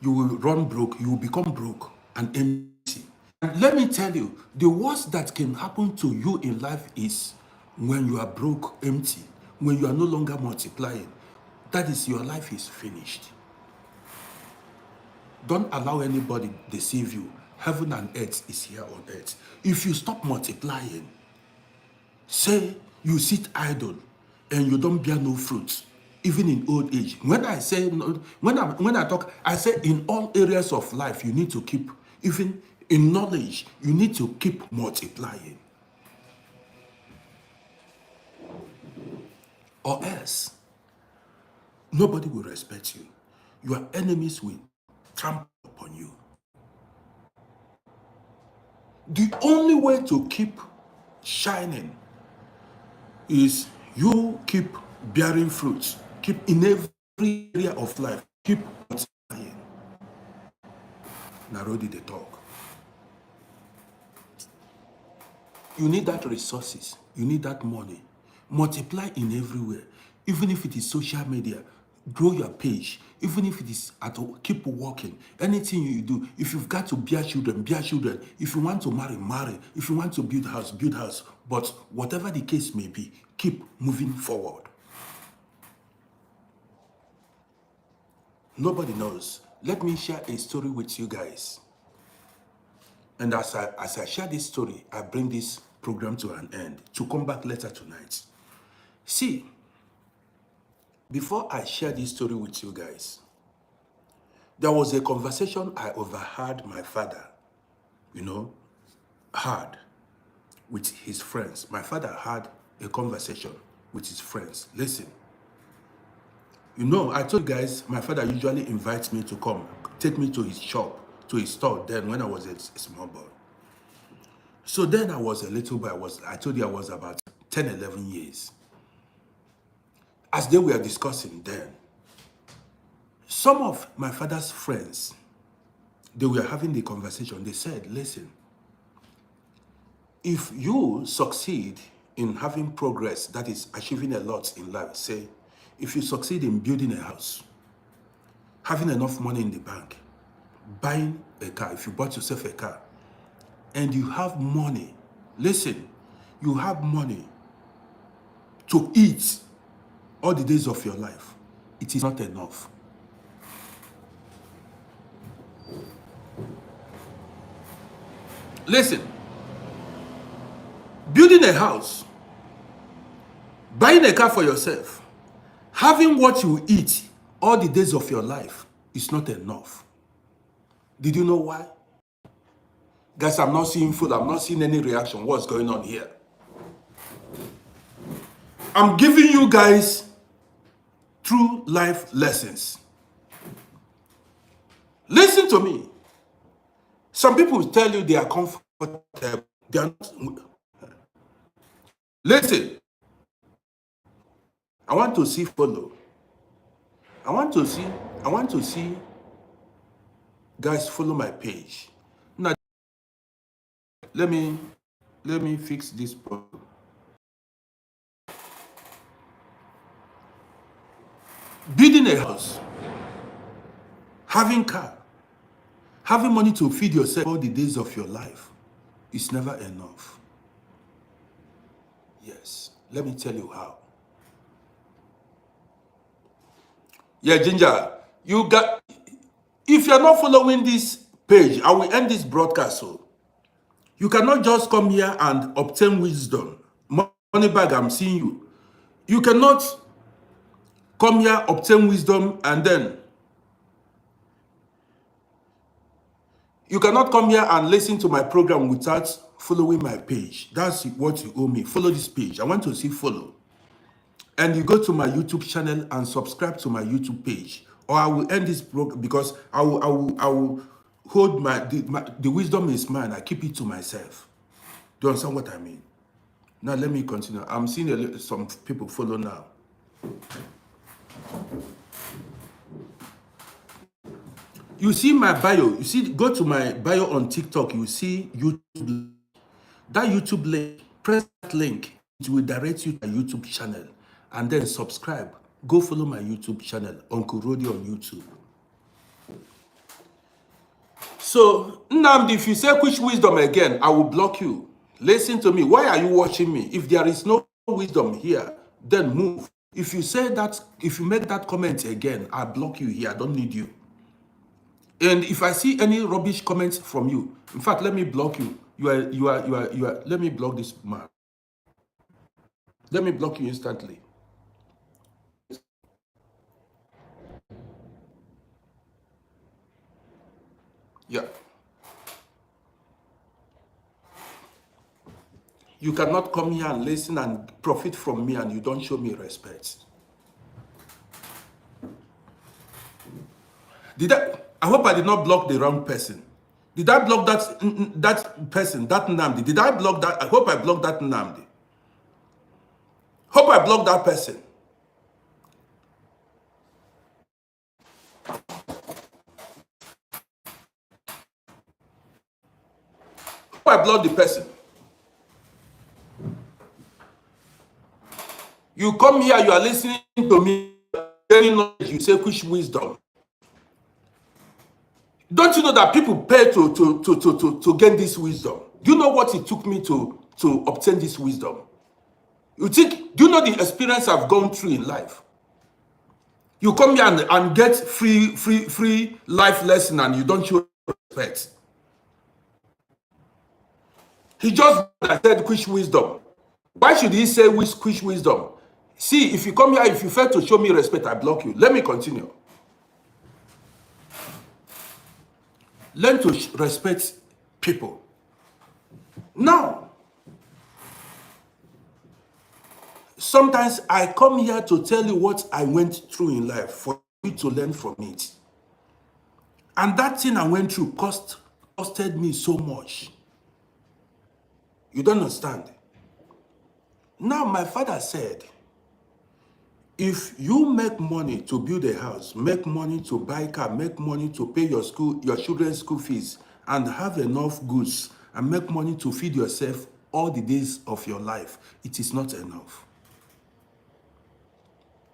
Speaker 1: you will run broke, you will become broke and empty. And let me tell you, the worst that can happen to you in life is when you are broke, empty, when you are no longer multiplying. That is, your life is finished. Don't allow anybody deceive you. heaven and earth is here on earth. If you stop multiplying, say you sit idle and you don't bear no fruit, even in old age. When I say, when I talk, I say in all areas of life, you need to keep, even in knowledge, you need to keep multiplying. Or else, nobody will respect you. Your enemies will trample upon you. The only way to keep shining is you keep bearing fruits, keep in every area of life, keep multiplying. Narodi the talk. You need that resources, you need that money. Multiply in everywhere, even if it is social media. Grow your page, even if it is at all, keep working. Anything you do, if you've got to bear children, bear children. If you want to marry, marry. If you want to build house, build house. But whatever the case may be, keep moving forward. Nobody knows. Let me share a story with you guys. And as I share this story, I bring this program to an end. To come back later tonight. See, before I share this story with you guys, there was a conversation I overheard my father, had with his friends. My father had a conversation with his friends. Listen, I told you guys, my father usually invites me to come, take me to his shop, to his store then when I was a small boy. So then I was a little boy. I told you I was about 10, 11 years. As they were discussing then, some of my father's friends, they were having the conversation. They said, listen, if you succeed in having progress, that is achieving a lot in life, say, if you succeed in building a house, having enough money in the bank, buying a car, if you bought yourself a car, and you have money, listen, you have money to eat all the days of your life, it is not enough. Listen, building a house, buying a car for yourself, having what you eat all the days of your life is not enough. Did you know why? Guys, I'm not seeing food. I'm not seeing any reaction. What's going on here? I'm giving you guys true life lessons. Listen to me. Some people will tell you they are comfortable. They are not. Listen. I want to see follow. I want to see guys follow my page. Now, let me fix this problem. Building a house, having car, having money to feed yourself all the days of your life is never enough. Yes, let me tell you how. Yeah, Ginger, if you're not following this page, I will end this broadcast. So you cannot just come here and obtain wisdom. Money bag, I'm seeing you. You cannot come here, obtain wisdom, and then you cannot come here and listen to my program without following my page. That's what you owe me. Follow this page. I want to see follow. And you go to my YouTube channel and subscribe to my YouTube page. Or I will end this program because I will hold the wisdom is mine. I keep it to myself. Do you understand what I mean? Now let me continue. I'm seeing some people follow now. You see my bio. You see, go to my bio on TikTok. You see YouTube. That YouTube link, press that link. It will direct you to my YouTube channel. And then subscribe. Go follow my YouTube channel, Uncle Rodi on YouTube. So, Nnamdi, if you say which wisdom again, I will block you. Listen to me. Why are you watching me? If there is no wisdom here, then move. If you say that, if you make that comment again, I block you here. I don't need you. And if I see any rubbish comments from you, in fact, let me block you. Let me block this man. Let me block you instantly. Yeah. You cannot come here and listen and profit from me and you don't show me respect. I hope I did not block the wrong person. Did I block that person, that Nnamdi? Did I block that? I hope I blocked that Nnamdi. Hope I blocked that person. Hope I blocked the person. You come here, you are listening to me, gaining knowledge, you say which wisdom. Don't you know that people pay to gain this wisdom? Do you know what it took me to obtain this wisdom? Do you know the experience I've gone through in life? You come here and get free life lesson and you don't show respect. He just said which wisdom. Why should he say which wisdom? See, if you come here, if you fail to show me respect, I block you. Let me continue. Learn to respect people. Now, sometimes I come here to tell you what I went through in life for you to learn from it. And that thing I went through costed me so much. You don't understand. Now, my father said, if you make money to build a house, make money to buy a car, make money to pay your children's school fees, and have enough goods, and make money to feed yourself all the days of your life, it is not enough.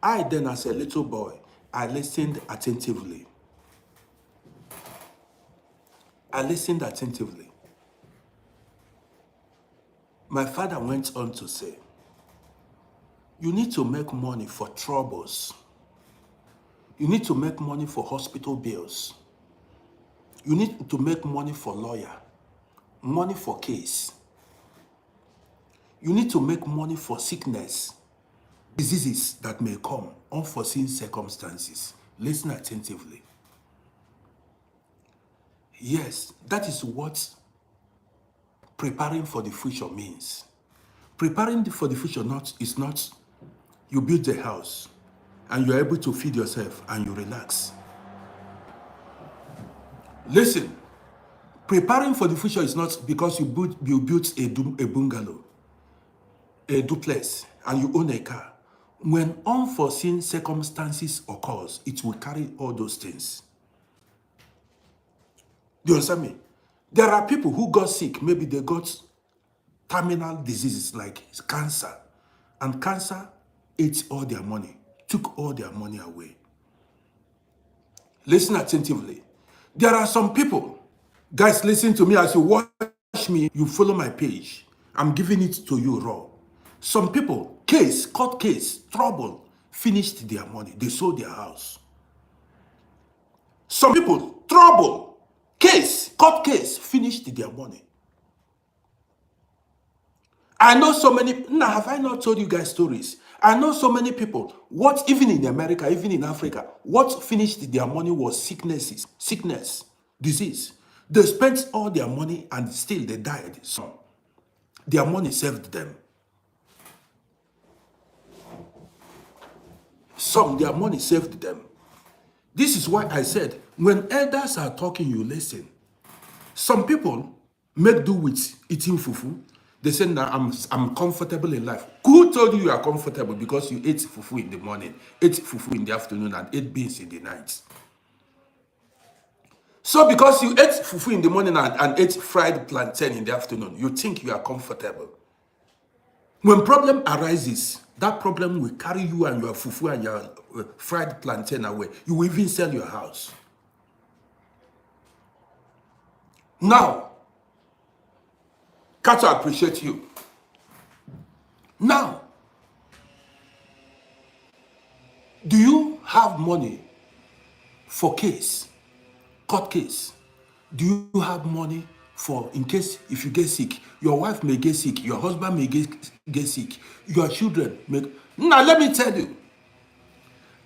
Speaker 1: I then, as a little boy, I listened attentively. I listened attentively. My father went on to say, you need to make money for troubles. You need to make money for hospital bills. You need to make money for lawyer, money for case. You need to make money for sickness, diseases that may come, unforeseen circumstances. Listen attentively. Yes, that is what preparing for the future means. Preparing for the future is not you build a house and you're able to feed yourself and you relax. Listen, preparing for the future is not because you built a bungalow, a duplex, and you own a car. When unforeseen circumstances occurs, it will carry all those things. Do you understand me? There are people who got sick. Maybe they got terminal diseases like cancer. And cancer ate all their money, took all their money away. Listen attentively. There are some people, guys, listen to me as you watch me, you follow my page. I'm giving it to you raw. Some people, court case, trouble, finished their money. They sold their house. Some people, trouble, court case, finished their money. I know so many, now have I not told you guys stories? I know so many people, even in America, even in Africa, what finished their money was sickness, disease. They spent all their money and still they died. So their money saved them. Their money saved them. This is why I said, when elders are talking, you listen. Some people make do with eating fufu. They say, now I'm comfortable in life. Who told you are comfortable? Because you ate fufu in the morning, ate fufu in the afternoon, and ate beans in the night. So because you ate fufu in the morning and ate fried plantain in the afternoon, you think you are comfortable. When problem arises, that problem will carry you and your fufu and your fried plantain away. You will even sell your house. Now, Kato appreciate you. Now, do you have money for case, court case. Do you have money for, in case if you get sick, your wife may get sick, your husband may get sick, your children may... Now let me tell you,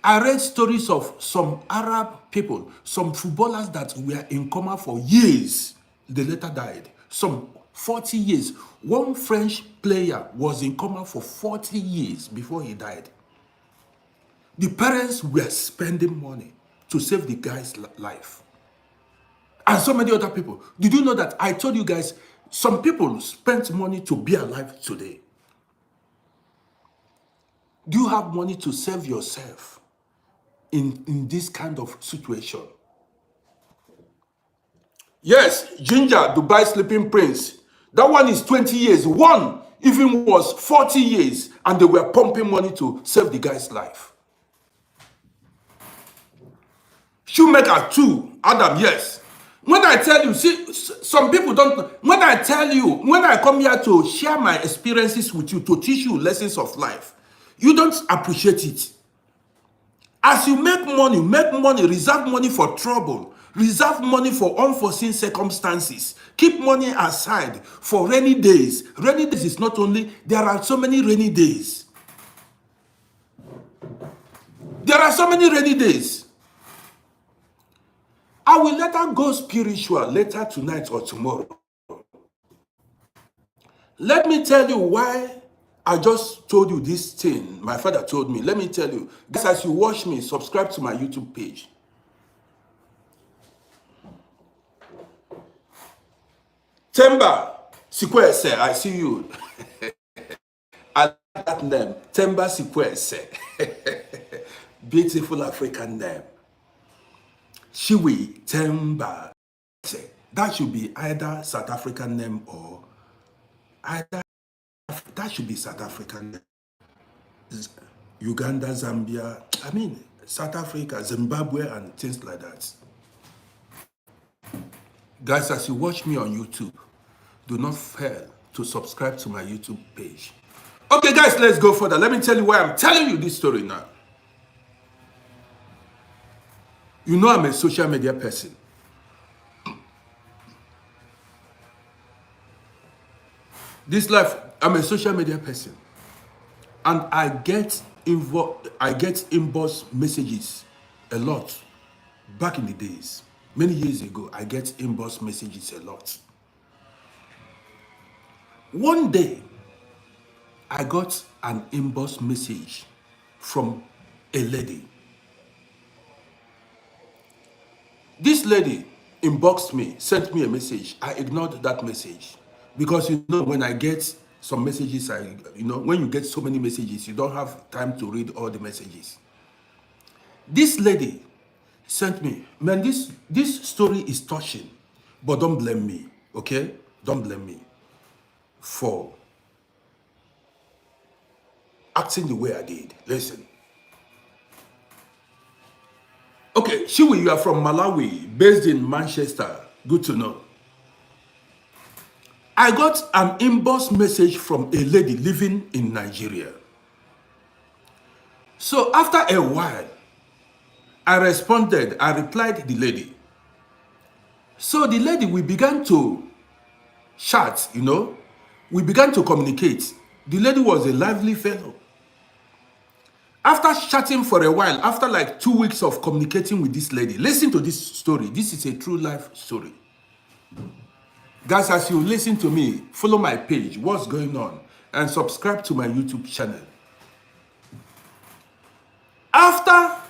Speaker 1: I read stories of some Arab people, some footballers that were in coma for years. They later died. Some 40 years. One French player was in coma for 40 years before he died. The parents were spending money to save the guy's life. And so many other people. Did you know that I told you guys, some people spent money to be alive today? Do you have money to save yourself in this kind of situation? Yes, Ginger, Dubai Sleeping Prince. That one is 20 years. One even was 40 years, and they were pumping money to save the guy's life. Shoemaker too, Adam, yes. When I tell you, see, some people don't, when I tell you, when I come here to share my experiences with you, to teach you lessons of life, you don't appreciate it. As you make money, reserve money for trouble, reserve money for unforeseen circumstances, keep money aside for rainy days. Rainy days is not only, there are so many rainy days. There are so many rainy days. I will later go spiritual later tonight or tomorrow. Let me tell you why I just told you this thing. My father told me. Let me tell you. Guys, as you watch me, subscribe to my YouTube page. Temba Sikwese, I see you. I like that name. Temba Sikwese. Beautiful African name. Shiwi Temba. That should be either South African name or either that should be South African name. Uganda, Zambia, I mean South Africa, Zimbabwe, and things like that. Guys, as you watch me on YouTube, do not fail to subscribe to my YouTube page. Okay, guys, let's go further. Let me tell you why I'm telling you this story now. You know I'm a social media person. This life, I'm a social media person. And I get inbox messages a lot. Back in the days, many years ago, I get inbox messages a lot. One day, I got an inbox message from a lady. This lady inboxed me, sent me a message. I ignored that message because, you know, when I get some messages, when you get so many messages, you don't have time to read all the messages. This lady sent me, man, this story is touching, but don't blame me, okay? Don't blame me for acting the way I did. Listen. Okay, Shiwi, you are from Malawi, based in Manchester. Good to know. I got an inbox message from a lady living in Nigeria. So after a while, I replied the lady. So the lady, we began to chat, we began to communicate. The lady was a lively fellow. After chatting for a while, after like 2 weeks of communicating with this lady, listen to this story. This is a true life story. Guys, as you listen to me, follow my page, what's going on, and subscribe to my YouTube channel. After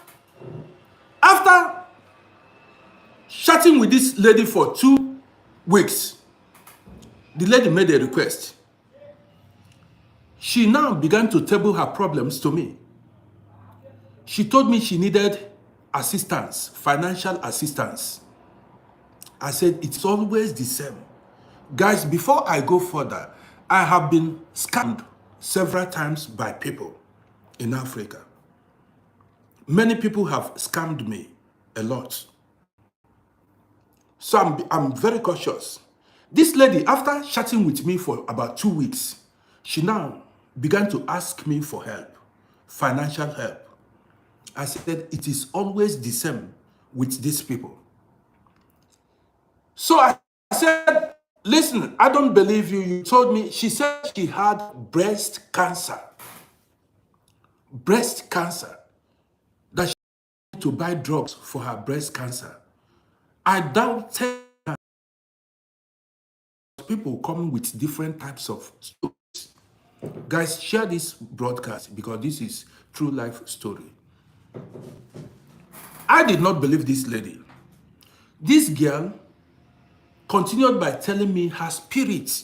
Speaker 1: chatting with this lady for 2 weeks, the lady made a request. She now began to table her problems to me. She told me she needed assistance, financial assistance. I said, it's always the same. Guys, before I go further, I have been scammed several times by people in Africa. Many people have scammed me a lot. So I'm very cautious. This lady, after chatting with me for about 2 weeks, she now began to ask me for help, financial help. I said, it is always the same with these people. So I said, listen, I don't believe you. You told me. She said she had breast cancer. Breast cancer. That she had to buy drugs for her breast cancer. I doubted people come with different types of stories. Guys, share this broadcast because this is true life story. I did not believe this lady. This girl continued by telling me her spirit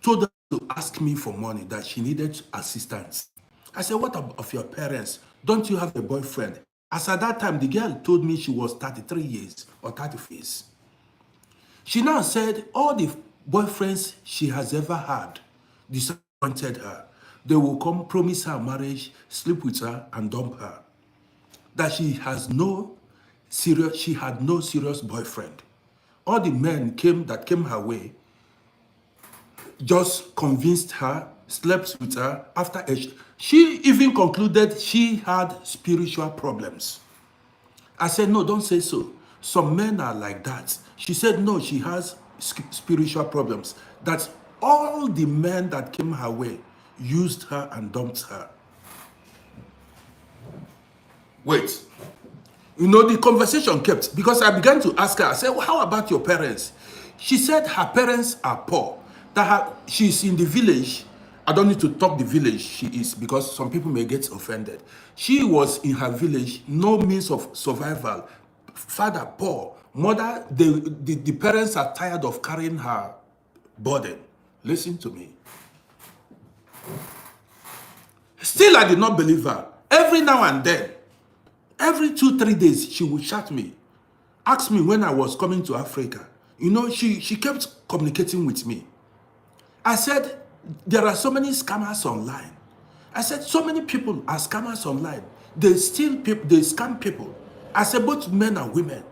Speaker 1: told her to ask me for money, that she needed assistance. I said, what of your parents? Don't you have a boyfriend? As at that time, the girl told me she was 33 years or 34 years. She now said all the boyfriends she has ever had disappointed her. They will come promise her marriage, sleep with her, and dump her. That she had no serious boyfriend. All the men that came her way just convinced her, slept with her. After she even concluded she had spiritual problems. I said, no, don't say so. Some men are like that. She said, no, she has spiritual problems. That all the men that came her way used her and dumped her. Wait. You know, the conversation kept, because I began to ask her, I said, well, how about your parents? She said her parents are poor. She's in the village. I don't need to talk the village she is, because some people may get offended. She was in her village, no means of survival. Father poor. Mother, the parents are tired of carrying her burden. Listen to me. Still, I did not believe her. Every now and then, every 2-3 days, she would chat me, ask me when I was coming to Africa. You know, she kept communicating with me. I said, there are so many scammers online. I said, so many people are scammers online. They steal people, they scam people. I said, both men and women.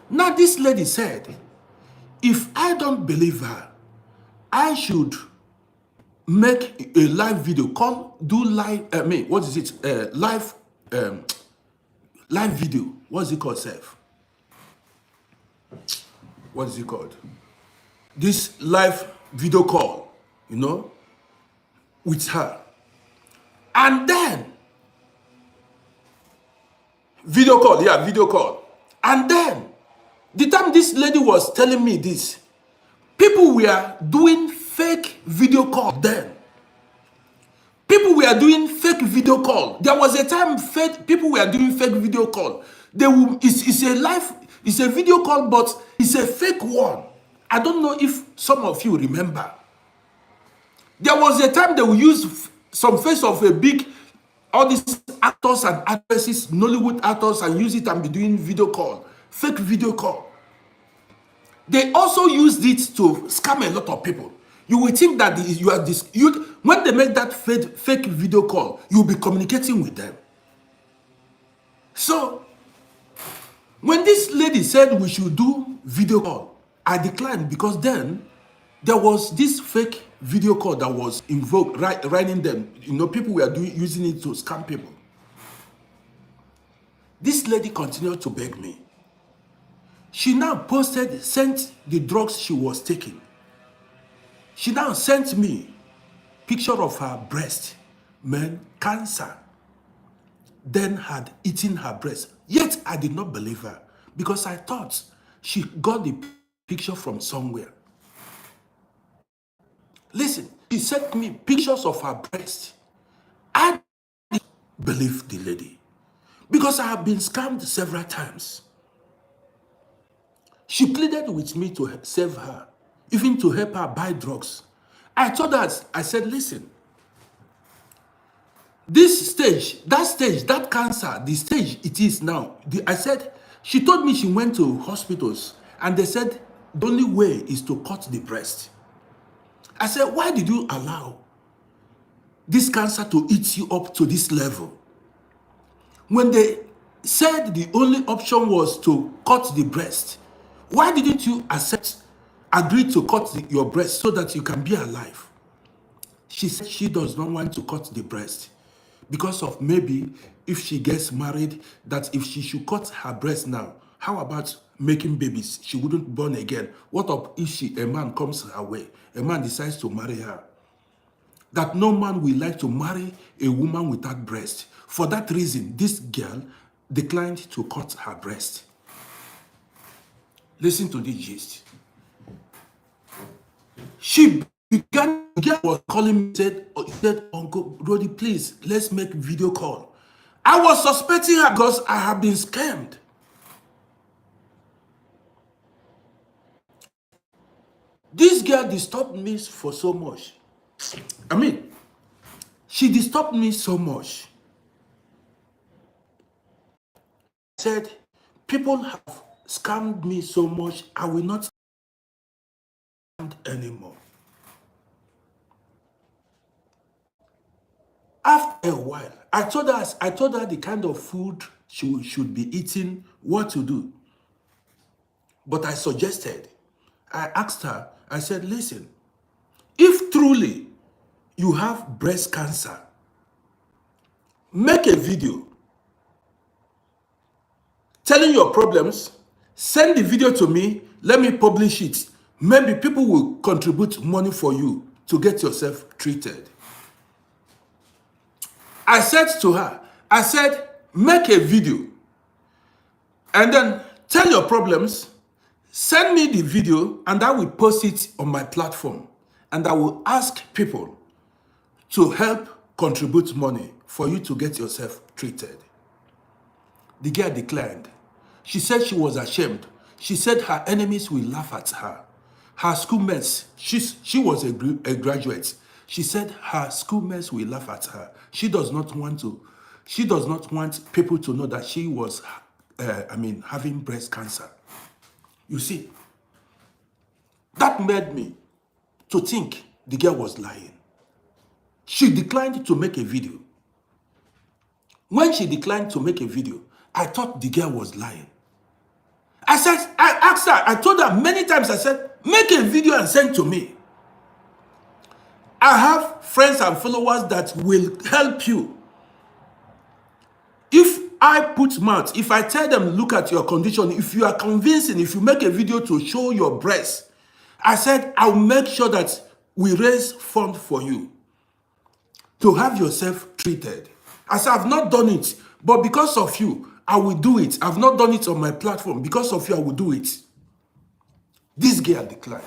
Speaker 1: Now this lady said, if I don't believe her, I should make a live video call, do live, what is it? Live video. What's it called, Seth? What is it called? This live video call, you know, with her. And then, video call. And then, the time this lady was telling me this, people were doing fake video call then. People were doing fake video call. There was a time people were doing fake video call. It's a video call, but it's a fake one. I don't know if some of you remember. There was a time they will use some face of a big, all these actors and actresses, Nollywood actors, and use it and be doing video call, fake video call. They also used it to scam a lot of people. You will think that when they make that fake video call, you'll be communicating with them. So, when this lady said we should do video call, I declined, because then there was this fake video call that was invoked, writing them. You know, people were using it to scam people. This lady continued to beg me. She now sent the drugs she was taking. She now sent me picture of her breast, cancer, then had eaten her breast. Yet I did not believe her, because I thought she got the picture from somewhere. Listen, she sent me pictures of her breast. I didn't believe the lady, because I have been scammed several times. She pleaded with me to save her, even to help her buy drugs. I told her, I said, listen, that cancer, the stage it is now, she told me she went to hospitals and they said the only way is to cut the breast. I said, why did you allow this cancer to eat you up to this level? When they said the only option was to cut the breast, why didn't you agree to cut your breast so that you can be alive? She said she does not want to cut the breast because of maybe if she gets married, that if she should cut her breast now, How about making babies? She wouldn't born again. What of if a man comes her way? A man decides to marry her. That no man will like to marry a woman without breast. For that reason, this girl declined to cut her breast. Listen to this gist. She began, the girl was calling me, said, Uncle Brody, please, let's make video call. I was suspecting her because I have been scammed. This girl disturbed me for so much. I mean, she disturbed me so much. Said, people have scammed me so much, I will not scam anymore. After a while, I told her the kind of food she should be eating, what to do. But I asked her, I said, listen, if truly you have breast cancer, make a video telling your problems, send the video to me, let me publish it. Maybe people will contribute money for you to get yourself treated. I said to her, I said, make a video and then tell your problems, send me the video, and I will post it on my platform. And I will ask people to help contribute money for you to get yourself treated. The girl declined. She said she was ashamed. She said her enemies will laugh at her. Her schoolmates, she was a graduate. She said her schoolmates will laugh at her. She does not want people to know that she was, having breast cancer. You see, that made me to think the girl was lying. She declined to make a video. When she declined to make a video, I thought the girl was lying. I asked her, I told her many times, I said, make a video and send to me. I have friends and followers that will help you. If I put mouth, if I tell them, look at your condition, if you are convincing, if you make a video to show your breast, I said, I'll make sure that we raise funds for you to have yourself treated. I said, I've not done it, but because of you, I will do it. I've not done it on my platform. Because of you, I will do it. This girl declined.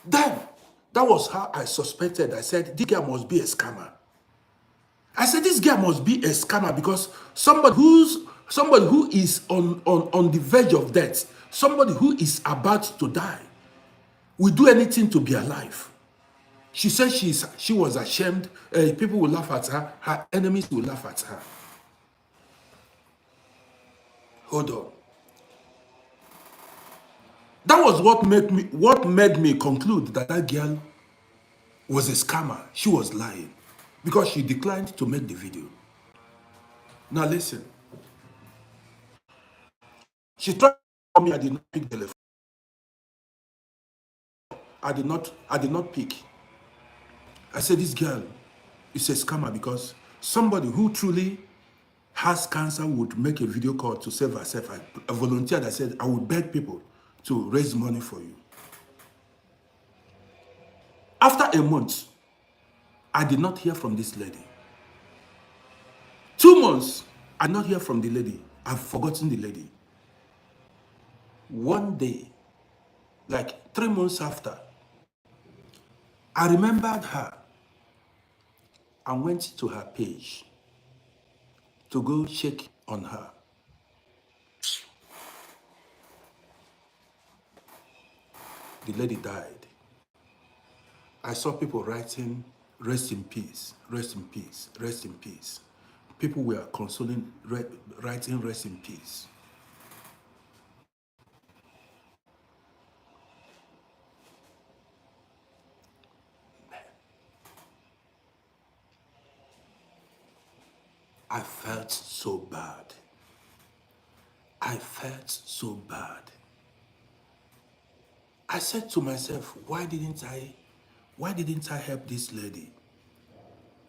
Speaker 1: Then, that was how I suspected. I said, this girl must be a scammer. I said, this girl must be a scammer because somebody who is on the verge of death, somebody who is about to die, will do anything to be alive. She said she was ashamed. People will laugh at her. Her enemies will laugh at her. Hold on. That was what made me conclude that girl was a scammer. She was lying because she declined to make the video. Now listen. She tried to call me. I did not pick the telephone. I did not pick. I said, this girl is a scammer because somebody who truly has cancer would make a video call to save herself. I volunteered. I said, I would beg people to raise money for you. After a month, I did not hear from this lady. 2 months, I did not hear from the lady. I've forgotten the lady. One day, like 3 months after, I remembered her and went to her page to go check on her. The lady died. I saw people writing, rest in peace, rest in peace, rest in peace. People were consoling, writing rest in peace. I felt so bad. I felt so bad. I said to myself, why didn't I help this lady?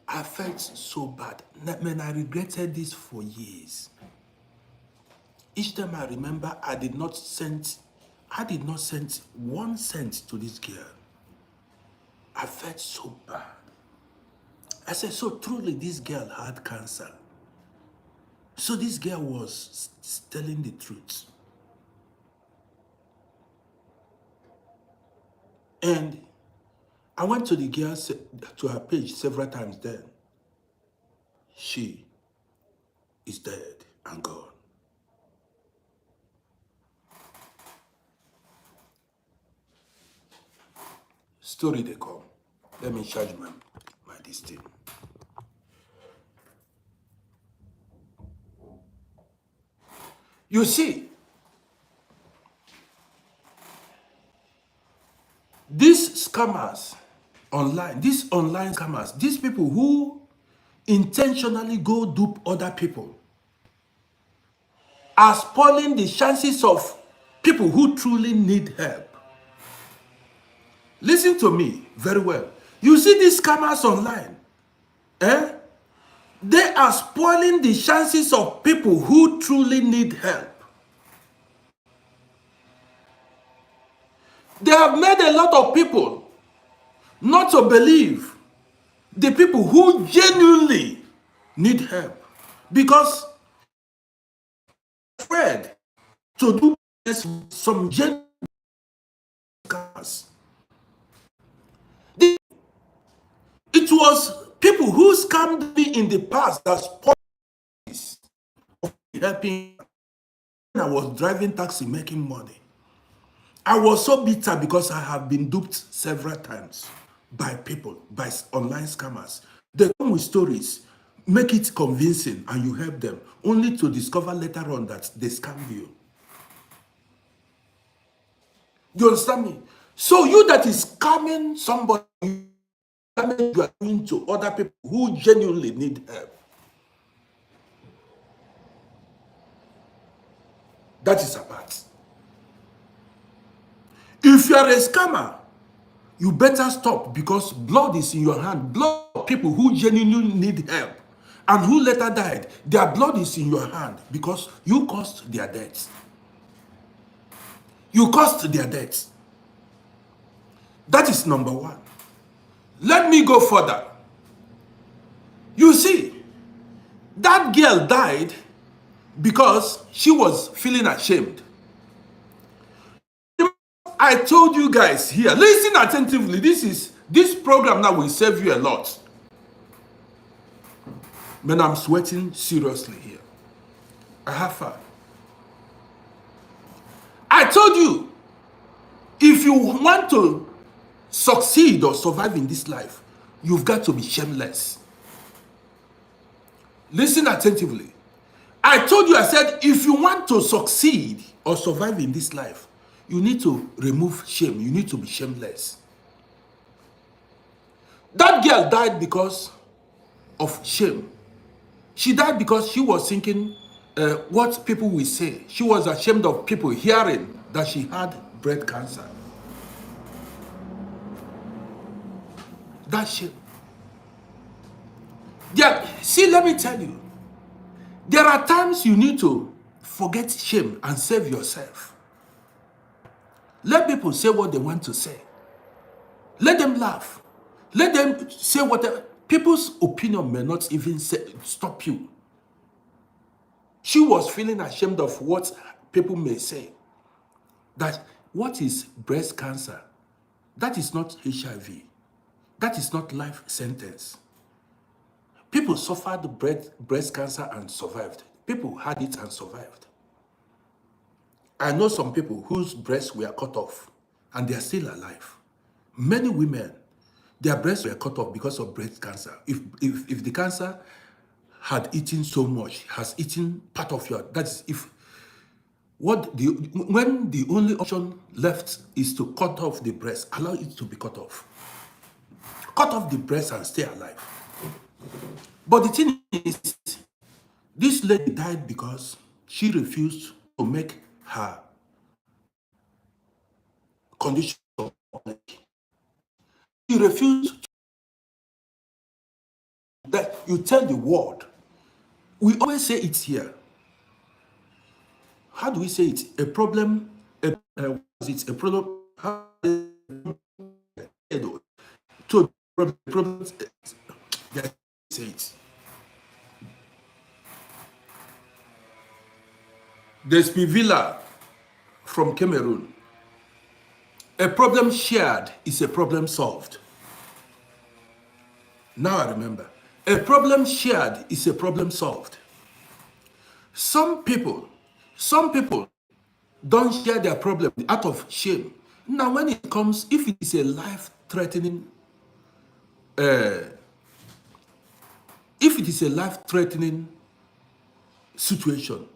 Speaker 1: I felt so bad. Man, I regretted this for years. Each time I remember, I did not send 1 cent to this girl. I felt so bad. I said, so truly this girl had cancer. So this girl was telling the truth. And I went to the girl, to her page several times then. She is dead and gone. Story they come. Let me charge my this thing. You see, these scammers these online scammers, these people who intentionally go dupe other people are spoiling the chances of people who truly need help. Listen to me very well. You see these scammers online, eh? They are spoiling the chances of people who truly need help. They have made a lot of people not to believe the people who genuinely need help because afraid to do business with some genuine scammers. It was people who scammed me in the past that spoiled this helping when I was driving taxi making money. I was so bitter because I have been duped several times by people, by online scammers. They come with stories, make it convincing, and you help them, only to discover later on that they scammed you. You understand me? So you that is scamming somebody, scamming you are doing to other people who genuinely need help. That is a part. If you are a scammer, you better stop because blood is in your hand. Blood of people who genuinely need help and who later died, their blood is in your hand because you caused their deaths. You caused their deaths. That is number one. Let me go further. You see, that girl died because she was feeling ashamed. I told you guys here, listen attentively. This program now will save you a lot. Man, I'm sweating seriously here. I have fun. I told you, if you want to succeed or survive in this life, you've got to be shameless. Listen attentively. I told you, I said, if you want to succeed or survive in this life, you need to remove shame. You need to be shameless. That girl died because of shame. She died because she was thinking what people will say. She was ashamed of people hearing that she had breast cancer. That shame. Yeah, see, let me tell you. There are times you need to forget shame and save yourself. Let people say what they want to say. Let them laugh. Let them say whatever. People's opinion may not even stop you. She was feeling ashamed of what people may say. That what is breast cancer? That is not HIV. That is not life sentence. People suffered breast cancer and survived. People had it and survived. I know some people whose breasts were cut off and they are still alive. Many women, their breasts were cut off because of breast cancer. If the cancer had eaten so much, has eaten part of your, that's if when the only option left is to cut off the breast, allow it to be cut off. Cut off the breast and stay alive. But the thing is, this lady died because she refused to make her condition public. She refused that you tell the world. We always say it here. how do we say it? A problem, what is it? A problem, how, so problem, yeah, say it. There's Villa from Cameroon. A problem shared is a problem solved. Now I remember. A problem shared is a problem solved. Some people, some people don't share their problem out of shame. Now, when it comes, if it is a life-threatening, if it is a life-threatening situation,